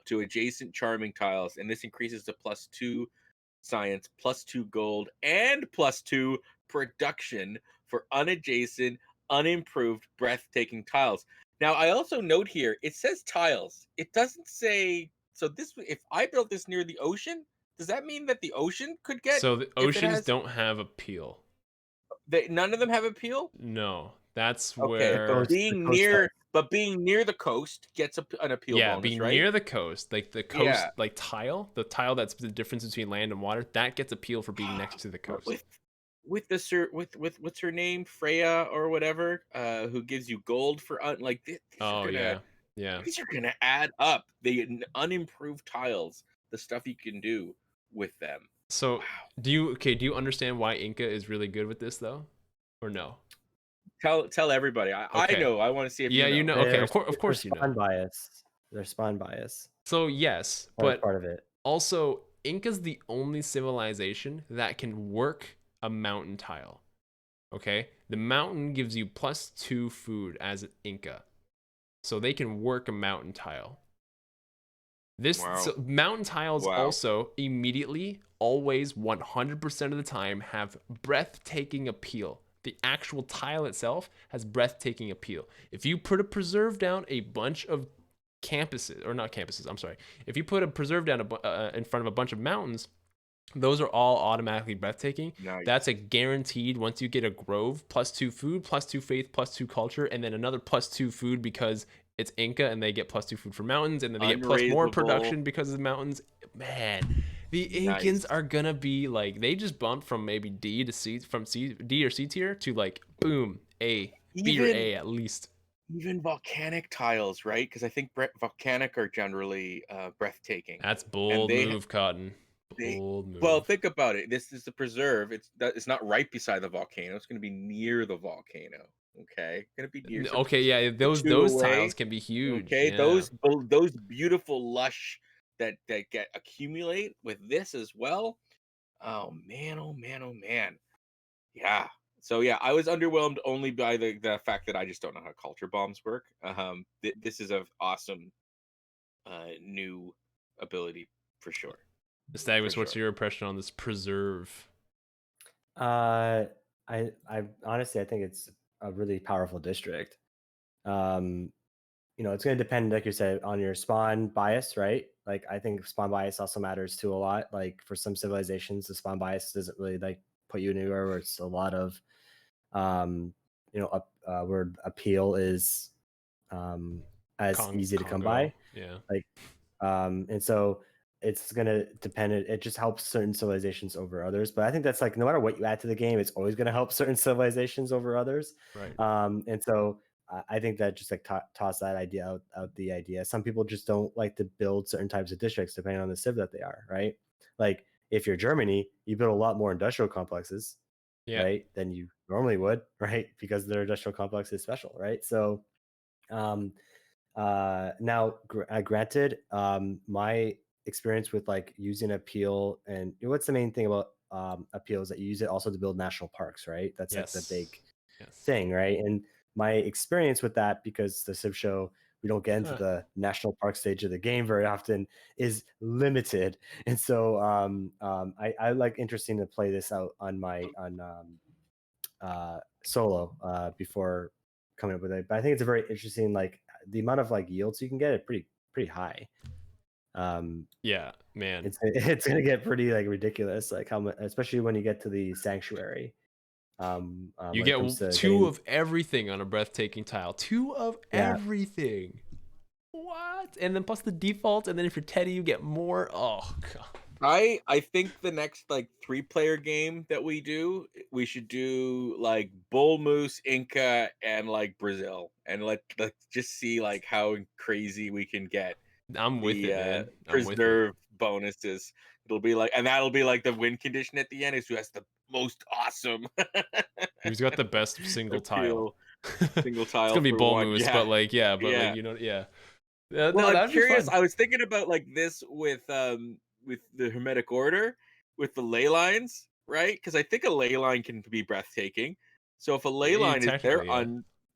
to adjacent charming tiles, and this increases to +2 science, +2 gold, and +2 production for unadjacent, unimproved, breathtaking tiles. Now, I also note here, it says tiles. It doesn't say, so this, if I built this near the ocean, does that mean that the ocean could get? So the oceans don't have appeal. None of them have appeal? No, that's where being near the coast gets an appeal bonus, being right? near the coast, like the coast, like the tile that's the difference between land and water, that gets appeal for being next to the coast. With what's her name, Freya or whatever, who gives you gold for like these these are gonna add up. The unimproved tiles, the stuff you can do with them. So do you understand why Inca is really good with this though, or no? Tell everybody. I know. I want to see if you know. Okay, of course you know. Spawn bias. There's spawn bias. So yes, but part of it. Also, Inca's the only civilization that can work a mountain tile. Okay, the mountain gives you +2 food as an Inca, so they can work a mountain tile. So mountain tiles also immediately, always, 100% of the time have breathtaking appeal. The actual tile itself has breathtaking appeal. If you put a preserve down a bunch of campuses, or not campuses, I'm sorry. If you put a preserve down in front of a bunch of mountains, those are all automatically breathtaking. Nice. That's a guaranteed, once you get a grove, +2 food, +2 faith, +2 culture, and then another +2 food because it's Inca and they get +2 food for mountains, and then they get more production because of the mountains. Man, the Incans are gonna be like, they just bumped from maybe D to C, from D or C tier to like boom, A, B or A at least. Even volcanic tiles, right? Because I think volcanic are generally breathtaking. That's bold move, Cotton. Bold move. Well, think about it. This is the preserve. It's not right beside the volcano. It's going to be near the volcano. Okay, going to be near. Okay, yeah, those tiles can be huge. Okay, yeah. those beautiful lush that get accumulate with this as well. Oh man, oh man, oh man. Yeah. So yeah, I was underwhelmed only by the fact that I just don't know how culture bombs work. This is an awesome new ability for sure. Stagmus, what's your impression on this preserve? I honestly, I think it's a really powerful district. It's going to depend, like you said, on your spawn bias, right? Like, I think spawn bias also matters too a lot. Like, for some civilizations, the spawn bias doesn't really like put you anywhere where it's a lot of, where appeal is as easy to come by. Yeah. Like, and so it's gonna depend. It just helps certain civilizations over others. But I think that's like no matter what you add to the game, it's always gonna help certain civilizations over others. Right. And so I think that just like toss that idea out the idea. Some people just don't like to build certain types of districts depending on the civ that they are, right? Like if you're Germany, you build a lot more industrial complexes, Yeah. right, than you normally would, right? Because their industrial complex is special, right? So now granted, my experience with like using appeal, and what's the main thing about appeal is that you use it also to build national parks, right? That's like the big thing, right? And my experience with that, because the Civ show, we don't get into the national park stage of the game very often, is limited. And so I like interesting to play this out on solo before coming up with it. But I think it's a very interesting, like the amount of like yields you can get it pretty high. Yeah, man. It's gonna get pretty like ridiculous, like how much, especially when you get to the sanctuary. You get two of everything on a breathtaking tile. Two of everything. What? And then plus the default, and then if you're Teddy, you get more. Oh god. I think the next like 3-player game that we should do like Bull Moose, Inca, and like Brazil, and let's just see like how crazy we can get. I'm with it, man. Preserve bonuses. It'll be like, and that'll be like the win condition at the end is who has the most awesome. Who's got the best single tile? Single tile. It's gonna be Bull Moose, but like like well, no, I'm curious. I was thinking about like this with the Hermetic Order, with the ley lines, right? Because I think a ley line can be breathtaking. So if a ley line is there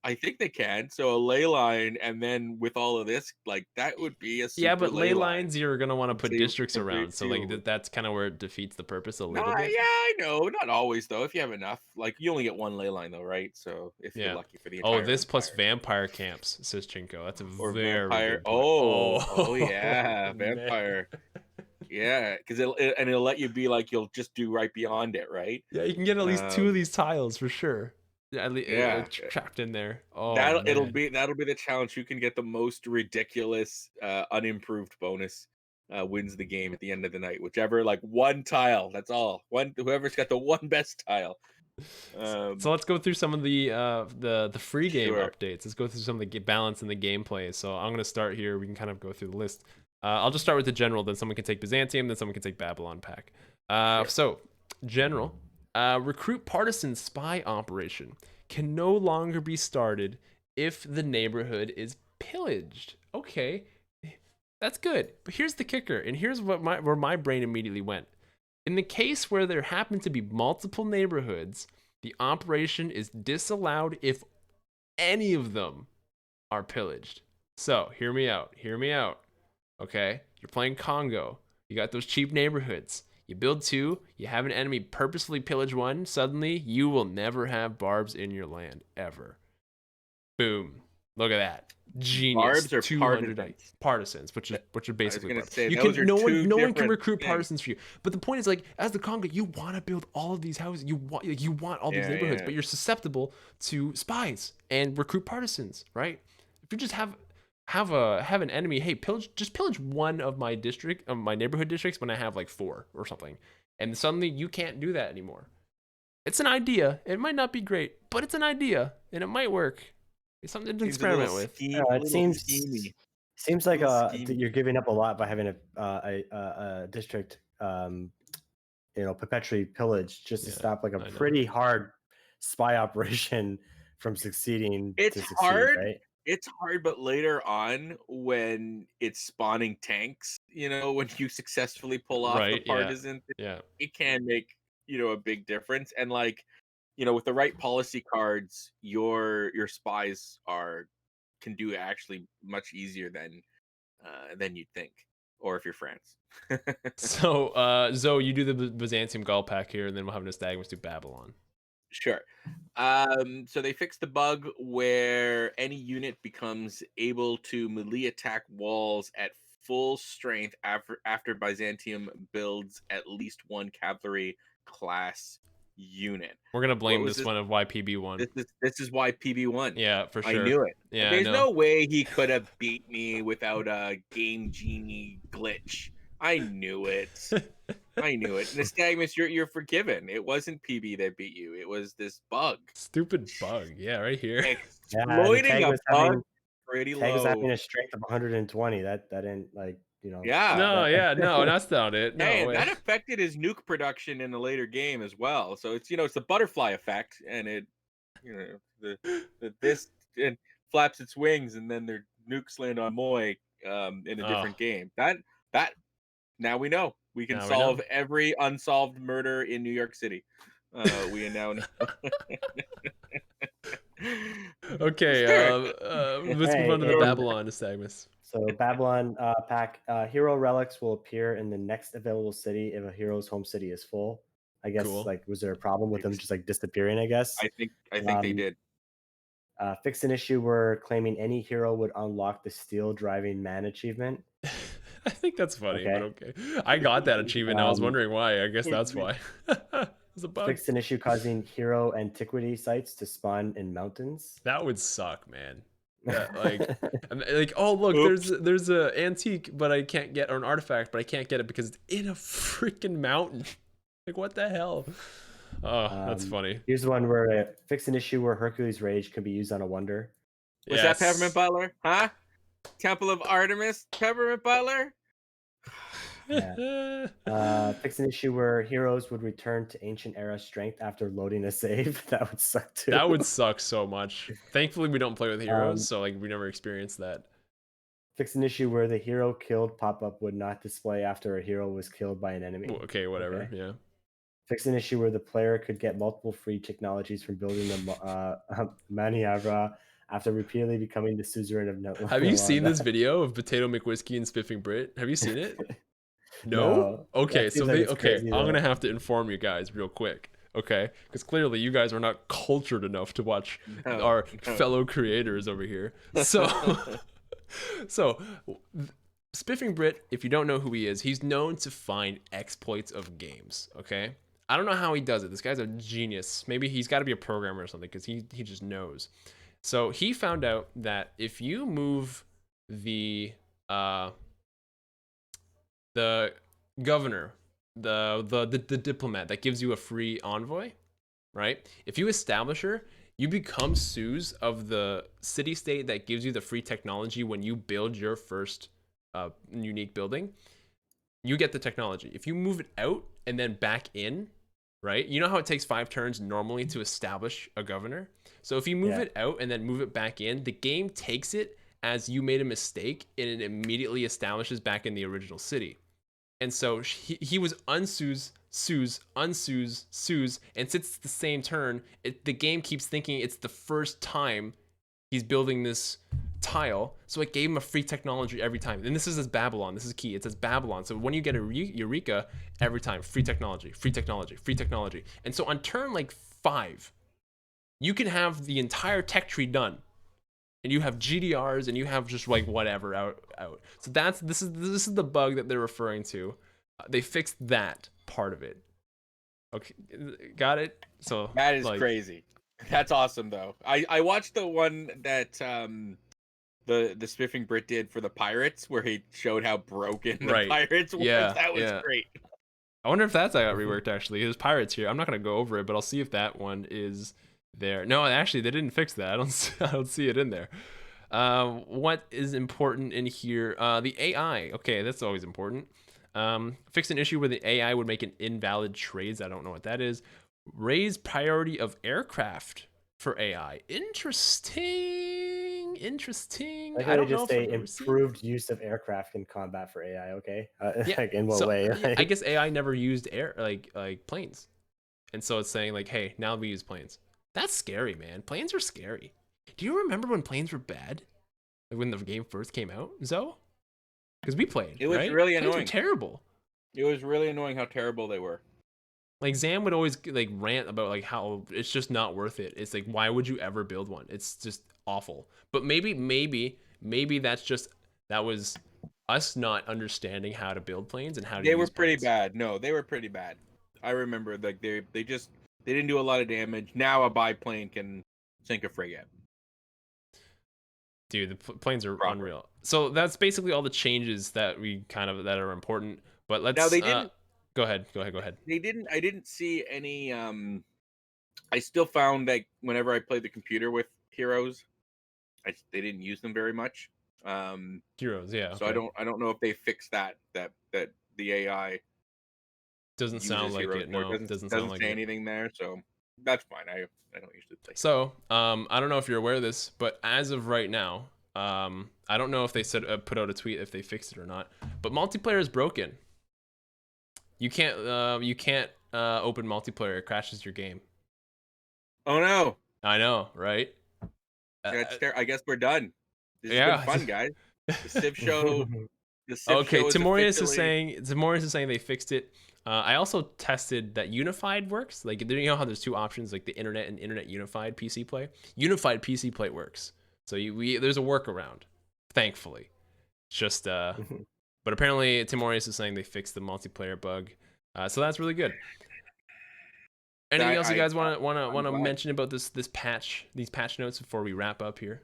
I think they can. So a ley line, and then with all of this, like that would be a super but ley lines line. You're gonna want to put districts around, so like that's kind of where it defeats the purpose a little bit. Yeah, I know, not always though. If you have enough, like you only get one ley line though, right? So if you're lucky for the entire this plus vampire camps, says Chinko. That's a very vampire. Good point. Yeah, vampire. Yeah, because it'll let you be like you'll just do right beyond it, right? Yeah, you can get at least 2 of these tiles for sure. Trapped in there. Oh, that'll be the challenge. Who can get the most ridiculous unimproved bonus wins the game at the end of the night. Whichever, like one tile. That's all. Whoever's got the one best tile. So let's go through some of the free game updates. Let's go through some of the balance in the gameplay. So I'm gonna start here. We can kind of go through the list. I'll just start with the general. Then someone can take Byzantium. Then someone can take Babylon pack. So general. Recruit partisan spy operation can no longer be started if the neighborhood is pillaged. Okay, that's good. But here's the kicker, and here's where my brain immediately went. In the case where there happen to be multiple neighborhoods, the operation is disallowed if any of them are pillaged. So hear me out. Okay, you're playing Congo. You got those cheap neighborhoods. You build 2, you have an enemy purposefully pillage 1, suddenly you will never have barbs in your land, ever. Boom. Look at that. Genius. Barbs or 200 partisans, which are basically barbs. Say, no one can recruit partisans for you. But the point is, like, as the Congo, you want to build all of these houses. You want all these neighborhoods, but you're susceptible to spies and recruit partisans, right? If you just have an enemy, hey, pillage 1 of my my neighborhood districts when I have like 4 or something, and suddenly you can't do that anymore. It's an idea. It might not be great, but it's an idea and it might work. It's something to experiment with. It seems like you're giving up a lot by having a district perpetually pillaged just to stop like a pretty hard spy operation from succeeding. It's to succeed, hard, right? It's hard, but later on, when it's spawning tanks, when you successfully pull off the partisan, it can make a big difference. And like, with the right policy cards, your spies can do actually much easier than you'd think, or if you're France. So, Zoe, you do the Byzantium Gaul pack here, and then we'll have Nystagmus do Babylon. Sure. So they fixed the bug where any unit becomes able to melee attack walls at full strength after Byzantium builds at least 1 cavalry class unit. We're gonna blame this one of YPB1. This is YPB1. Yeah, for sure. I knew it. Yeah, there's no way he could have beat me without a Game Genie glitch. I knew it. I knew it. Nystagmus, you're forgiven. It wasn't PB that beat you. It was this bug. Stupid bug. Yeah, right here. Yeah, and the Exploiting a bug pretty Tag was having low. a strength of 120. That didn't like, you know. Yeah. No, yeah, no, that's not it. No Hey, and way. that affected his nuke production in the later game as well. So it's it's the butterfly effect, and it this and flaps its wings, and then their nukes land on Moy in a different game. That now we know we can solve every unsolved murder in New York City. We now know. Okay, let's move on to the Babylon Nystagmus. So Babylon pack hero relics will appear in the next available city if a hero's home city is full. I guess like was there a problem with them just like disappearing? I guess I think they did. Fix an issue where claiming any hero would unlock the steel driving man achievement. I think that's funny, but okay. I got that achievement. I was wondering why. I guess that's why. It's a bug. Fix an issue causing hero antiquity sites to spawn in mountains. That would suck, man. Yeah, like oh look, there's a antique, but I can't get, or an artifact, but I can't get it because it's in a freaking mountain. Like what the hell? Oh, that's funny. Here's the one where fix an issue where Hercules Rage can be used on a wonder. Was that Peppermint Butler? Huh? Temple of Artemis, Peppermint Butler? Yeah. Fix an issue where heroes would return to ancient era strength after loading a save. That would suck too. That would suck so much. Thankfully, we don't play with heroes, so like we never experienced that. Fix an issue where the hero killed pop-up would not display after a hero was killed by an enemy. Okay, whatever. Okay. Yeah. Fix an issue where the player could get multiple free technologies from building the Maniavra after repeatedly becoming the suzerain of no. Have you seen this video of Potato McWhiskey and Spiffing Brit? Have you seen it? No? Okay, so I'm gonna have to inform you guys real quick, okay? Because clearly you guys are not cultured enough to watch our fellow creators over here. So, Spiffing Brit, if you don't know who he is, he's known to find exploits of games, okay? I don't know how he does it. This guy's a genius. Maybe he's got to be a programmer or something because he just knows. So he found out that if you move the governor, the diplomat that gives you a free envoy, right? If you establish her, you become Suze of the city-state that gives you the free technology when you build your first unique building. You get the technology. If you move it out and then back in, right? You know how it takes 5 turns normally to establish a governor? So if you move it out and then move it back in, the game takes it as you made a mistake and it immediately establishes back in the original city. And so he was unsuze, and since it's the same turn, the game keeps thinking it's the first time he's building this tile, so it gave him a free technology every time. And this is as Babylon. This is key. It says Babylon. So when you get a Eureka, every time free technology, free technology, free technology. And so on turn like 5, you can have the entire tech tree done, and you have GDRs, and you have just like whatever out. So this is the bug that they're referring to. They fixed that part of it. Okay, got it. So that is crazy. That's awesome though. I watched the one that the Spiffing Brit did for the pirates, where he showed how broken the pirates were. Yeah, that was great. I wonder if that's got reworked actually. There's pirates here. I'm not gonna go over it, but I'll see if that one is there. No, actually they didn't fix that. I don't see it in there. What is important in here? The AI. Okay, that's always important. Fix an issue where the AI would make an invalid trades. I don't know what that is. Raise priority of aircraft for AI. Interesting. Like I don't just say improved use of aircraft in combat for AI. Okay, like in what way? I guess AI never used air like planes, and so it's saying like, hey, now we use planes. That's scary, man. Planes are scary. Do you remember when planes were bad? Like when the game first came out, Zoe? Because we played. It was really annoying. Planes were terrible. It was really annoying how terrible they were. Like Zam would always like rant about like how it's just not worth it. It's like, why would you ever build one? It's just awful. But maybe that was us not understanding how to build planes and how to. They were pretty bad. No, they were pretty bad. I remember like they didn't do a lot of damage. Now a biplane can sink a frigate. Dude, the planes are unreal. So that's basically all the changes that that are important. But let's now they didn't. Go ahead. They didn't. I didn't see any. I still found that whenever I played the computer with heroes, they didn't use them very much. Heroes, yeah. So okay. I don't know if they fixed that the AI doesn't sound like it. No, it doesn't sound like say it. anything there. So that's fine. I don't usually play. So I don't know if you're aware of this, but as of right now, I don't know if they said put out a tweet if they fixed it or not. But multiplayer is broken. You can't open multiplayer. It crashes your game. Oh no! I know, right? I guess we're done. This has been fun, guys. The Civ show. The Civ okay, show Timorius is saying they fixed it. I also tested that Unified works. Like, you know how there's two options, like the internet and internet unified PC play. Unified PC play works. So there's a workaround, thankfully. It's just but apparently Timorius is saying they fixed the multiplayer bug. So that's really good. Anything else you guys want to mention about these patch notes before we wrap up here?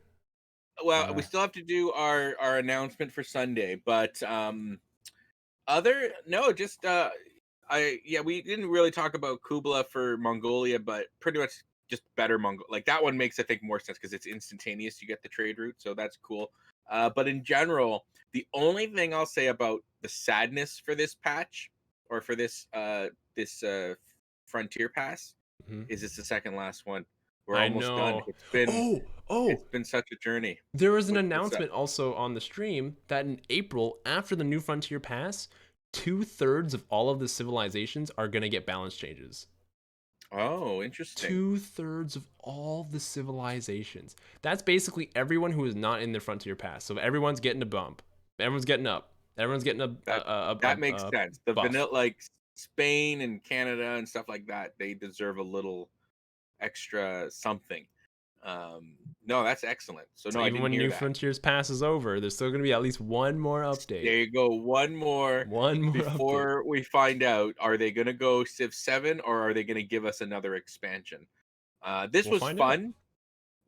Well, we still have to do our announcement for Sunday, but we didn't really talk about Kublai for Mongolia, but pretty much just better Mongol. Like, that one makes, I think, more sense because it's instantaneous. You get the trade route, so that's cool. But in general, the only thing I'll say about the sadness for this patch or for this Frontier Pass is it's the second last one. We're almost done. It's been it's been such a journey. There was an announcement also on the stream that in April, after the new Frontier Pass, 2/3 of all of the civilizations are gonna get balance changes. Oh, interesting. 2/3 of all the civilizations. That's basically everyone who is not in the Frontier Pass. So everyone's getting a bump. Everyone's getting up. Everyone's getting that makes sense. The vanilla, like Spain and Canada and stuff like that, they deserve a little extra something. No, that's excellent. So no, even when New Frontiers Pass is over, there's still going to be at least one more update. There you go, one more before we find out, are they going to go Civ 7 or are they going to give us another expansion? This was fun,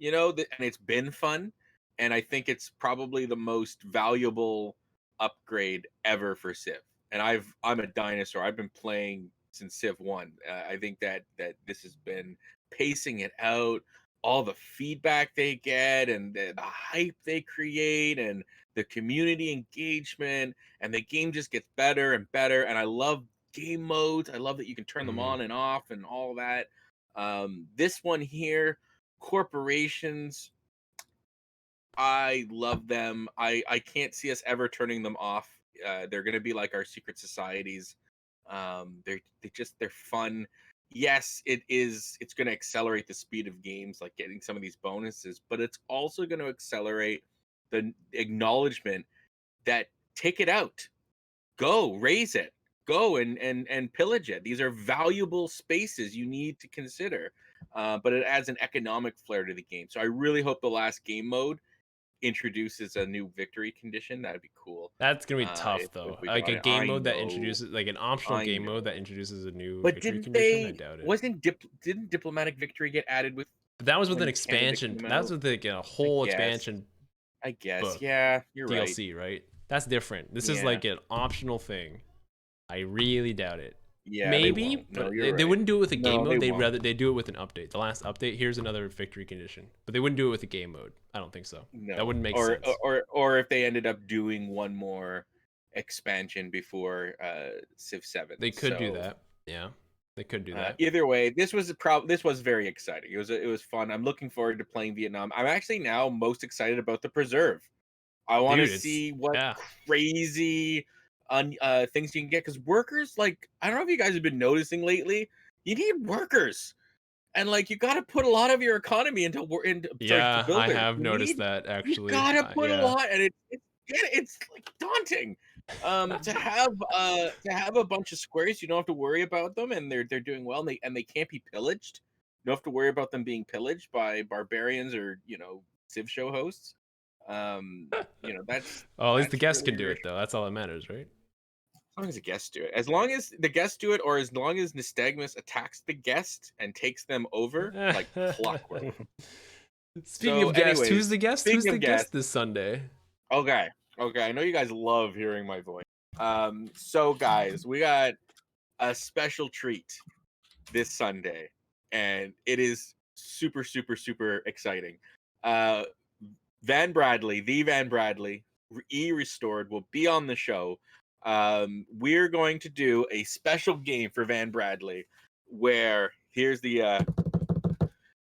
and it's been fun, and I think it's probably the most valuable upgrade ever for Civ. And I'm a dinosaur. I've been playing since Civ 1. I think that this has been pacing it out, all the feedback they get and the hype they create and the community engagement, and the game just gets better and better. And I love game modes. I love that you can turn them on and off and all that. This one here, corporations, I love them. I can't see us ever turning them off. They're going to be like our secret societies. They're fun. Yes, it's going to accelerate the speed of games, like getting some of these bonuses, but it's also going to accelerate the acknowledgement that take it out, go raise it, go and pillage it. These are valuable spaces you need to consider, but it adds an economic flair to the game. So I really hope the last game mode introduces a new victory condition. That'd be cool. That's gonna be tough though. Like a game mode that introduces, like an optional game mode that introduces a new victory condition. I doubt it. Didn't diplomatic victory get added with? But that was with an expansion. That was with like a whole expansion. I guess. Yeah, you're right. DLC, right? That's different. This is like an optional thing. I really doubt it. Yeah, maybe, but they wouldn't do it with a game mode. They'd do it with an update. The last update, here's another victory condition, but they wouldn't do it with a game mode. I don't think so. No. That wouldn't make sense. Or if they ended up doing one more expansion before Civ 7, they could do that. Yeah, they could do that. Either way, this was very exciting. It was fun. I'm looking forward to playing Vietnam. I'm actually now most excited about the Preserve. I want to see what crazy things you can get, because workers, like, I don't know if you guys have been noticing lately, you need workers, and like you got to put a lot of your economy into to build I have noticed that actually. You got to put a lot, and it's like daunting to have a bunch of squares. You don't have to worry about them, and they're doing well, and they can't be pillaged. You don't have to worry about them being pillaged by barbarians or TheCivShow hosts. That's at least the guests can do it though. That's all that matters, right? As long as the guests do it. As long as the guests do it, or as long as Nystagmus attacks the guest and takes them over like clockwork. Speaking of guests, who's the guest? Who's the guest this Sunday? Okay. I know you guys love hearing my voice. So guys, we got a special treat this Sunday, and it is super, super, super exciting. Van Bradley, the Van Bradley, restored, will be on the show. We're going to do a special game for Van Bradley, where here's the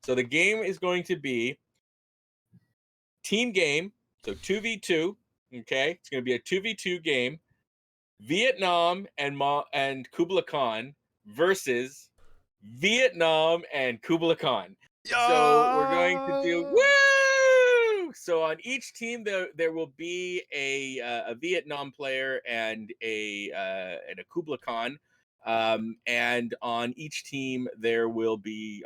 so the game is going to be team game, so 2v2. Okay, it's going to be a 2v2 game. Vietnam and Kublai Khan versus Vietnam and Kublai Khan. So we're going to do woo. So on each team there will be a Vietnam player and a Kublai Khan. And on each team there will be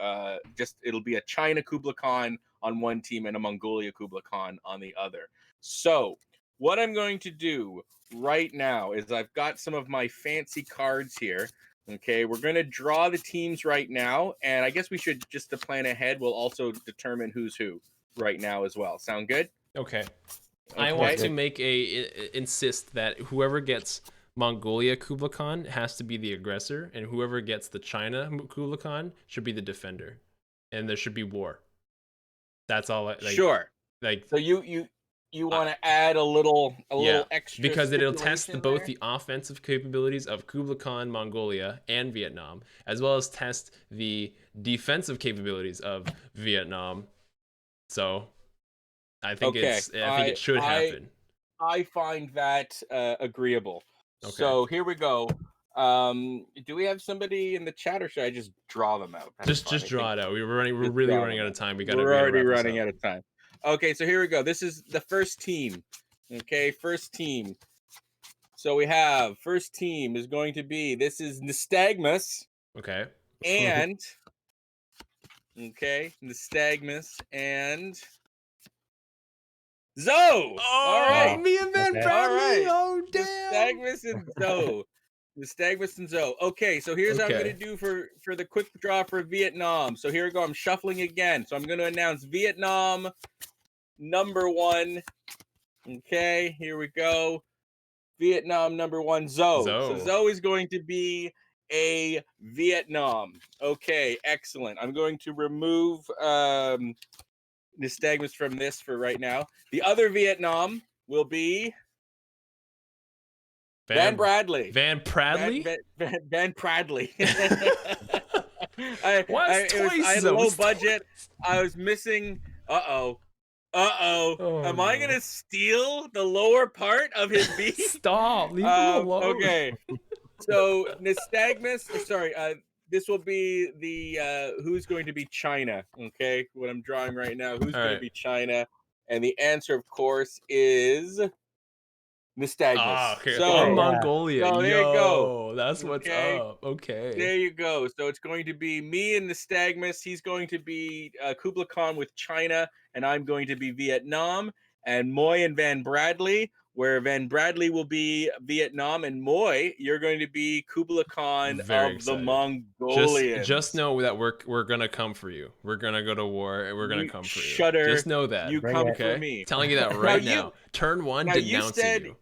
it'll be a China Kublai Khan on one team and a Mongolia Kublai Khan on the other. So what I'm going to do right now is I've got some of my fancy cards here. Okay, we're going to draw the teams right now, and I guess we should, just to plan ahead, we'll also determine who's who right now as well. Sound good? Okay. I want to insist that whoever gets Mongolia Kublai Khan has to be the aggressor, and whoever gets the China Kublai Khan should be the defender, and there should be war. That's all. Sure. So you want to add a little extra, because it'll test both the offensive capabilities of Kublai Khan, Mongolia, and Vietnam, as well as test the defensive capabilities of Vietnam. So I think it should happen. I find that agreeable. Okay. So here we go. Do we have somebody in the chat, or should I just draw them out? Just draw it out. We're really running out of time. We're already running out of time. Okay, so here we go. This is the first team. Okay, first team. So we have first team is going to be, this is Nystagmus. Okay. And Nystagmus and Zoe. Oh, all right. Me and Van Bradley. All right. Oh, damn. Nystagmus and Zoe. Nystagmus and Zoe. Okay, so here's what I'm going to do for the quick draw for Vietnam. So here we go. I'm shuffling again. So I'm going to announce Vietnam number 1. Okay, here we go. Vietnam number 1, Zoe. So Zoe is going to be a Vietnam. Okay, excellent. I'm going to remove Nystagmus from this for right now. The other Vietnam will be Van Bradley. Van Bradley? Van Bradley. I had a low budget. I was missing. Uh-oh. Am I going to steal the lower part of his beak? Stop. Leave him alone. Okay. So, Nystagmus, sorry, this will be the, who's going to be China, okay? What I'm drawing right now, who's going to be China? And the answer, of course, is Nystagmus. Okay. So, Mongolia. So there you go. That's what's up. Okay. There you go. So it's going to be me and Nystagmus. He's going to be Kublai Khan with China, and I'm going to be Vietnam. And Moy and Van Bradley, where Van Bradley will be Vietnam, and Moy, you're going to be Kublai Khan of the Mongolians. Just know that we're gonna come for you. We're gonna go to war, and we're gonna come for you. Shudder. Just know that. You come for me. Telling you that right now. Turn 1 denouncing you.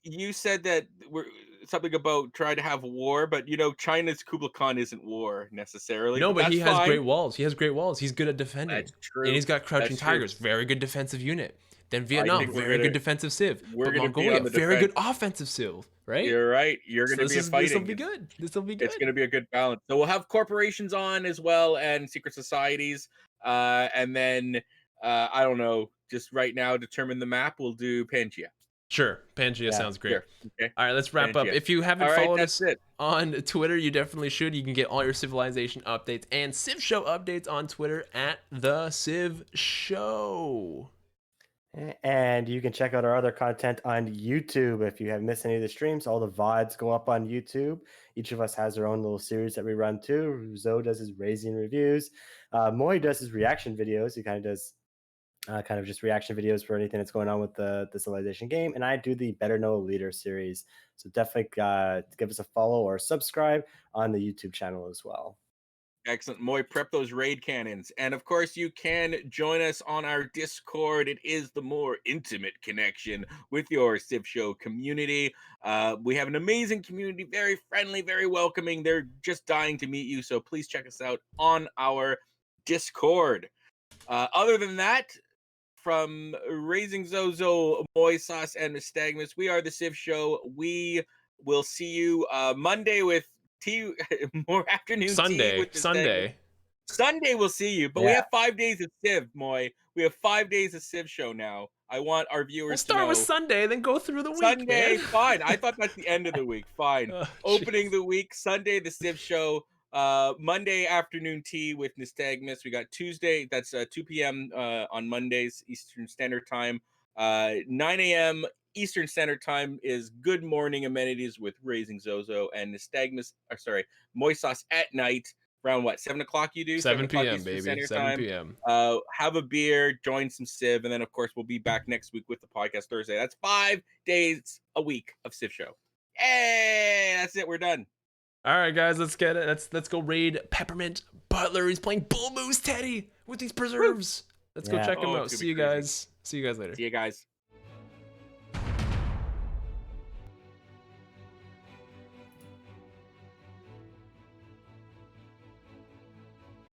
You said that we're something about trying to have war, but China's Kublai Khan isn't war necessarily. No, but he has great walls. He has great walls. He's good at defending. That's true. And he's got crouching tigers. Very good defensive unit. Then Vietnam, very good defensive civ. But Mongolia, very good offensive civ, right? You're right. You're going to be fighting. This will be good. This will be good. It's going to be a good balance. So we'll have corporations on as well, and secret societies. And then, I don't know, just right now, determine the map. We'll do Pangea. Sure. Pangea sounds great. Sure. Okay. All right, let's wrap up. If you haven't followed us on Twitter, you definitely should. You can get all your Civilization updates and TheCivShow updates on Twitter at TheCivShow. And you can check out our other content on YouTube. If you have missed any of the streams, all the VODs go up on YouTube. Each of us has our own little series that we run too. Zoe does his raising reviews. Moy does his reaction videos. He kind of does just reaction videos for anything that's going on with the Civilization game. And I do the Better Know a Leader series. So definitely give us a follow or subscribe on the YouTube channel as well. Excellent. Moy, prep those raid cannons. And of course, you can join us on our Discord. It is the more intimate connection with your TheCivShow community. We have an amazing community, very friendly, very welcoming. They're just dying to meet you. So please check us out on our Discord. Other than that, from Raising Zozo, Moy Sauce, and Nystagmus, we are the TheCivShow. We will see you Monday with tea, more afternoon tea with Sunday. Sunday we'll see you, but we have 5 days of Civ, Moy. We have 5 days of TheCivShow now. I want our viewers to know. Start with Sunday, then go through the week. Sunday, man. Fine. I thought that's the end of the week. Fine. Opening the week, Sunday, the TheCivShow. Monday afternoon tea with Nystagmus. We got Tuesday. That's 2 p.m. On Mondays Eastern Standard Time. 9 a.m. Eastern Standard Time is Good Morning Amenities with Raising Zozo and Nystagmus. Moy Sauce at night. Around what, 7 o'clock you do? 7 p.m. Eastern baby. Standard 7 Time. p.m. Have a beer, join some Civ, and then of course we'll be back next week with the podcast Thursday. That's 5 days a week of TheCivShow. Hey, that's it. We're done. All right, guys, let's get it. Let's go raid Peppermint Butler. He's playing Bull Moose Teddy with these preserves. Let's go check him out. See you guys. See you guys later. See you guys.